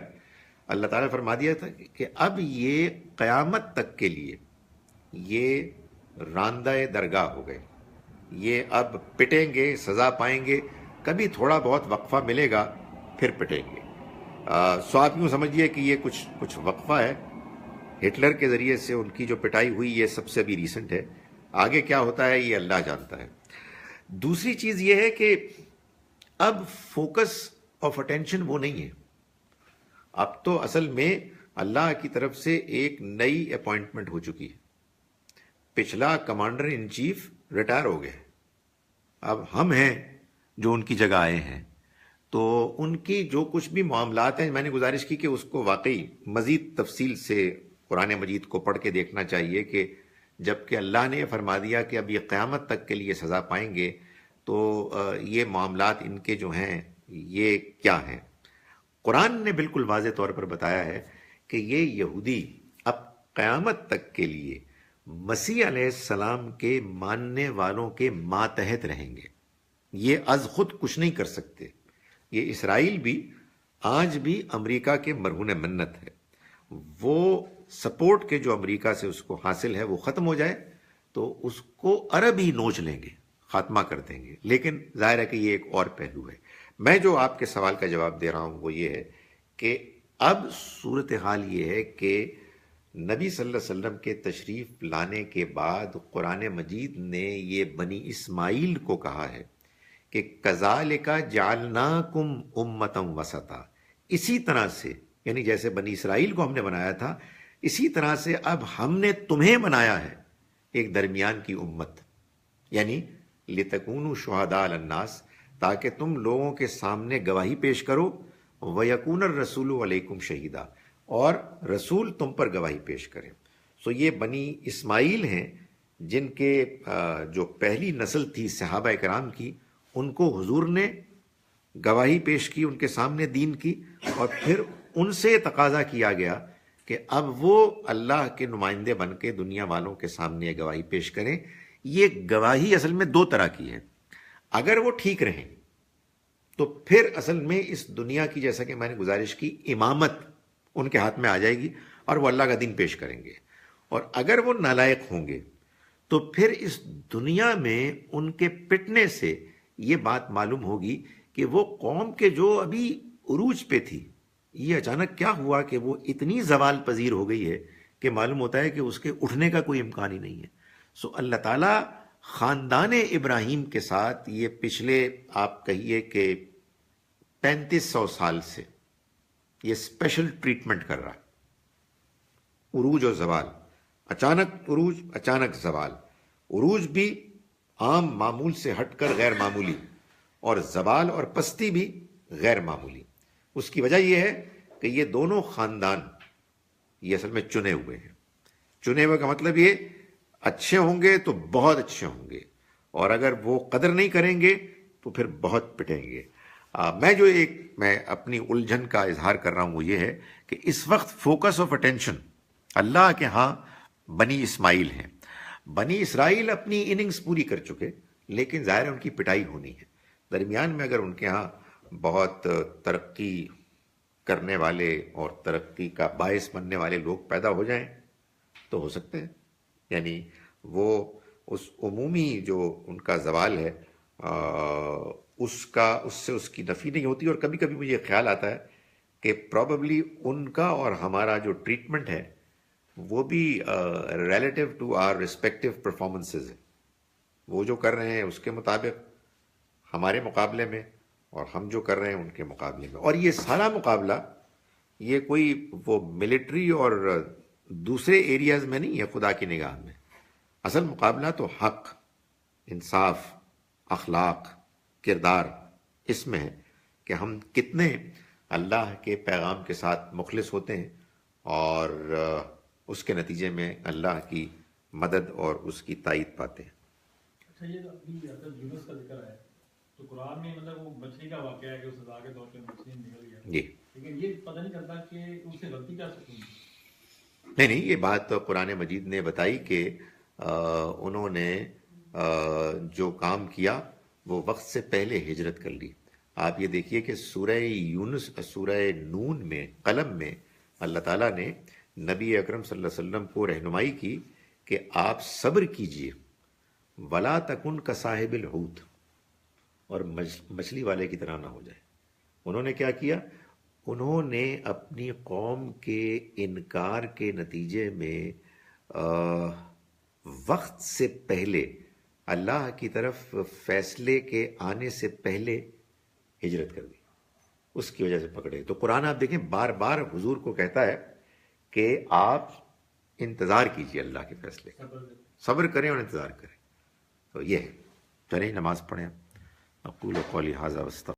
اللہ تعالیٰ نے فرما دیا تھا کہ اب یہ قیامت تک کے لیے یہ راندہ درگاہ ہو گئے، یہ اب پٹیں گے، سزا پائیں گے، کبھی تھوڑا بہت وقفہ ملے گا پھر پٹیں گے۔ سو آپ یوں سمجھیے کہ یہ کچھ وقفہ ہے، ہٹلر کے ذریعے سے ان کی جو پٹائی ہوئی یہ سب سے ابھی ریسنٹ ہے، آگے کیا ہوتا ہے یہ اللہ جانتا ہے۔ دوسری چیز یہ ہے کہ اب فوکس آف اٹینشن وہ نہیں ہے، اب تو اصل میں اللہ کی طرف سے ایک نئی اپوائنٹمنٹ ہو چکی ہے، پچھلا کمانڈر ان چیف ریٹائر ہو گئے، اب ہم ہیں جو ان کی جگہ آئے ہیں، تو ان کی جو کچھ بھی معاملات ہیں، میں نے گزارش کی کہ اس کو واقعی مزید تفصیل سے قرآن مجید کو پڑھ کے دیکھنا چاہیے کہ جب کہ اللہ نے فرما دیا کہ اب یہ قیامت تک کے لیے سزا پائیں گے، تو یہ معاملات ان کے جو ہیں یہ کیا ہیں۔ قرآن نے بالکل واضح طور پر بتایا ہے کہ یہ یہودی اب قیامت تک کے لیے مسیح علیہ السلام کے ماننے والوں کے ماتحت رہیں گے، یہ از خود کچھ نہیں کر سکتے۔ یہ اسرائیل بھی آج بھی امریکہ کے مرہون منت ہے، وہ سپورٹ کے جو امریکہ سے اس کو حاصل ہے وہ ختم ہو جائے تو اس کو عرب ہی نوچ لیں گے، خاتمہ کر دیں گے۔ لیکن ظاہر ہے کہ یہ ایک اور پہلو ہے۔ میں جو آپ کے سوال کا جواب دے رہا ہوں وہ یہ ہے کہ اب صورتحال یہ ہے کہ نبی صلی اللہ علیہ وسلم کے تشریف لانے کے بعد قرآن مجید نے یہ بنی اسماعیل کو کہا ہے کہ کذالک جعلناکم امۃ وسطا، اسی طرح سے، یعنی جیسے بنی اسرائیل کو ہم نے بنایا تھا اسی طرح سے اب ہم نے تمہیں بنایا ہے ایک درمیان کی امت، یعنی لتکونوا شہداء علی الناس، تاکہ تم لوگوں کے سامنے گواہی پیش کرو، ویکون الرسول علیکم شہیدا، اور رسول تم پر گواہی پیش کرے۔ سو یہ بنی اسماعیل ہیں جن کے جو پہلی نسل تھی صحابہ کرام کی، ان کو حضور نے گواہی پیش کی ان کے سامنے دین کی، اور پھر ان سے تقاضا کیا گیا کہ اب وہ اللہ کے نمائندے بن کے دنیا والوں کے سامنے یہ گواہی پیش کریں۔ یہ گواہی اصل میں دو طرح کی ہے، اگر وہ ٹھیک رہیں تو پھر اصل میں اس دنیا کی، جیسا کہ میں نے گزارش کی، امامت ان کے ہاتھ میں آ جائے گی اور وہ اللہ کا دین پیش کریں گے، اور اگر وہ نالائق ہوں گے تو پھر اس دنیا میں ان کے پٹنے سے یہ بات معلوم ہوگی کہ وہ قوم کے جو ابھی عروج پہ تھی، یہ اچانک کیا ہوا کہ وہ اتنی زوال پذیر ہو گئی ہے کہ معلوم ہوتا ہے کہ اس کے اٹھنے کا کوئی امکان ہی نہیں ہے. سو اللہ تعالیٰ خاندان ابراہیم کے ساتھ یہ پچھلے آپ کہیے کہ 3500 سال سے یہ اسپیشل ٹریٹمنٹ کر رہا ہے. عروج اور زوال، اچانک عروج، اچانک زوال. عروج بھی عام معمول سے ہٹ کر غیر معمولی، اور زوال اور پستی بھی غیر معمولی. اس کی وجہ یہ ہے کہ یہ دونوں خاندان یہ اصل میں چنے ہوئے ہیں. چنے ہوئے کا مطلب یہ اچھے ہوں گے تو بہت اچھے ہوں گے، اور اگر وہ قدر نہیں کریں گے تو پھر بہت پٹیں گے. میں اپنی الجھن کا اظہار کر رہا ہوں وہ یہ ہے کہ اس وقت فوکس آف اٹینشن اللہ کے ہاں بنی اسماعیل ہیں. بنی اسرائیل اپنی اننگز پوری کر چکے، لیکن ظاہر ہے ان کی پٹائی ہونی ہے. درمیان میں اگر ان کے ہاں بہت ترقی کرنے والے اور ترقی کا باعث بننے والے لوگ پیدا ہو جائیں تو ہو سکتے ہیں. یعنی وہ اس عمومی جو ان کا زوال ہے اس سے اس کی نفی نہیں ہوتی. اور کبھی کبھی مجھے یہ خیال آتا ہے کہ پروبیبلی ان کا اور ہمارا جو ٹریٹمنٹ ہے وہ بھی relative to are respective performances ہے. وہ جو کر رہے ہیں اس کے مطابق ہمارے مقابلے میں، اور ہم جو کر رہے ہیں ان کے مقابلے میں. اور یہ سارا مقابلہ یہ کوئی وہ ملٹری اور دوسرے ایریاز میں نہیں ہے. خدا کی نگاہ میں اصل مقابلہ تو حق، انصاف، اخلاق، کردار، اس میں ہے کہ ہم کتنے اللہ کے پیغام کے ساتھ مخلص ہوتے ہیں اور اس کے نتیجے میں اللہ کی مدد اور اس کی تائید پاتے ہیں. اچھا، یہ ابھی حضرت یونس کا ذکر ہے تو قرآن میں مطلب وہ مچھلی کا واقعہ ہے کہ اس سزا کے طور پہ مچھلی نکل گیا، جی. لیکن یہ پتہ نہیں چلتا کہ اس سے غلطی کیا سکتی. نہیں، یہ بات قرآن مجید نے بتائی کہ انہوں نے جو کام کیا وہ وقت سے پہلے ہجرت کر لی. آپ یہ دیکھیے کہ سورہ یونس، سورہ نون میں، قلم میں اللہ تعالیٰ نے نبی اکرم صلی اللہ علیہ وسلم کو رہنمائی کی کہ آپ صبر کیجئے، ولا تکن کصاحب الحوت، اور مچھلی والے کی طرح نہ ہو جائے. انہوں نے کیا کیا؟ انہوں نے اپنی قوم کے انکار کے نتیجے میں وقت سے پہلے، اللہ کی طرف فیصلے کے آنے سے پہلے ہجرت کر دی. اس کی وجہ سے پکڑے. تو قرآن آپ دیکھیں بار بار حضور کو کہتا ہے کہ آپ انتظار کیجئے اللہ کے فیصلے کا، صبر کریں اور انتظار کریں. تو یہ ہے. چلیں نماز پڑھیں. اقول قولی ھذا واستغفر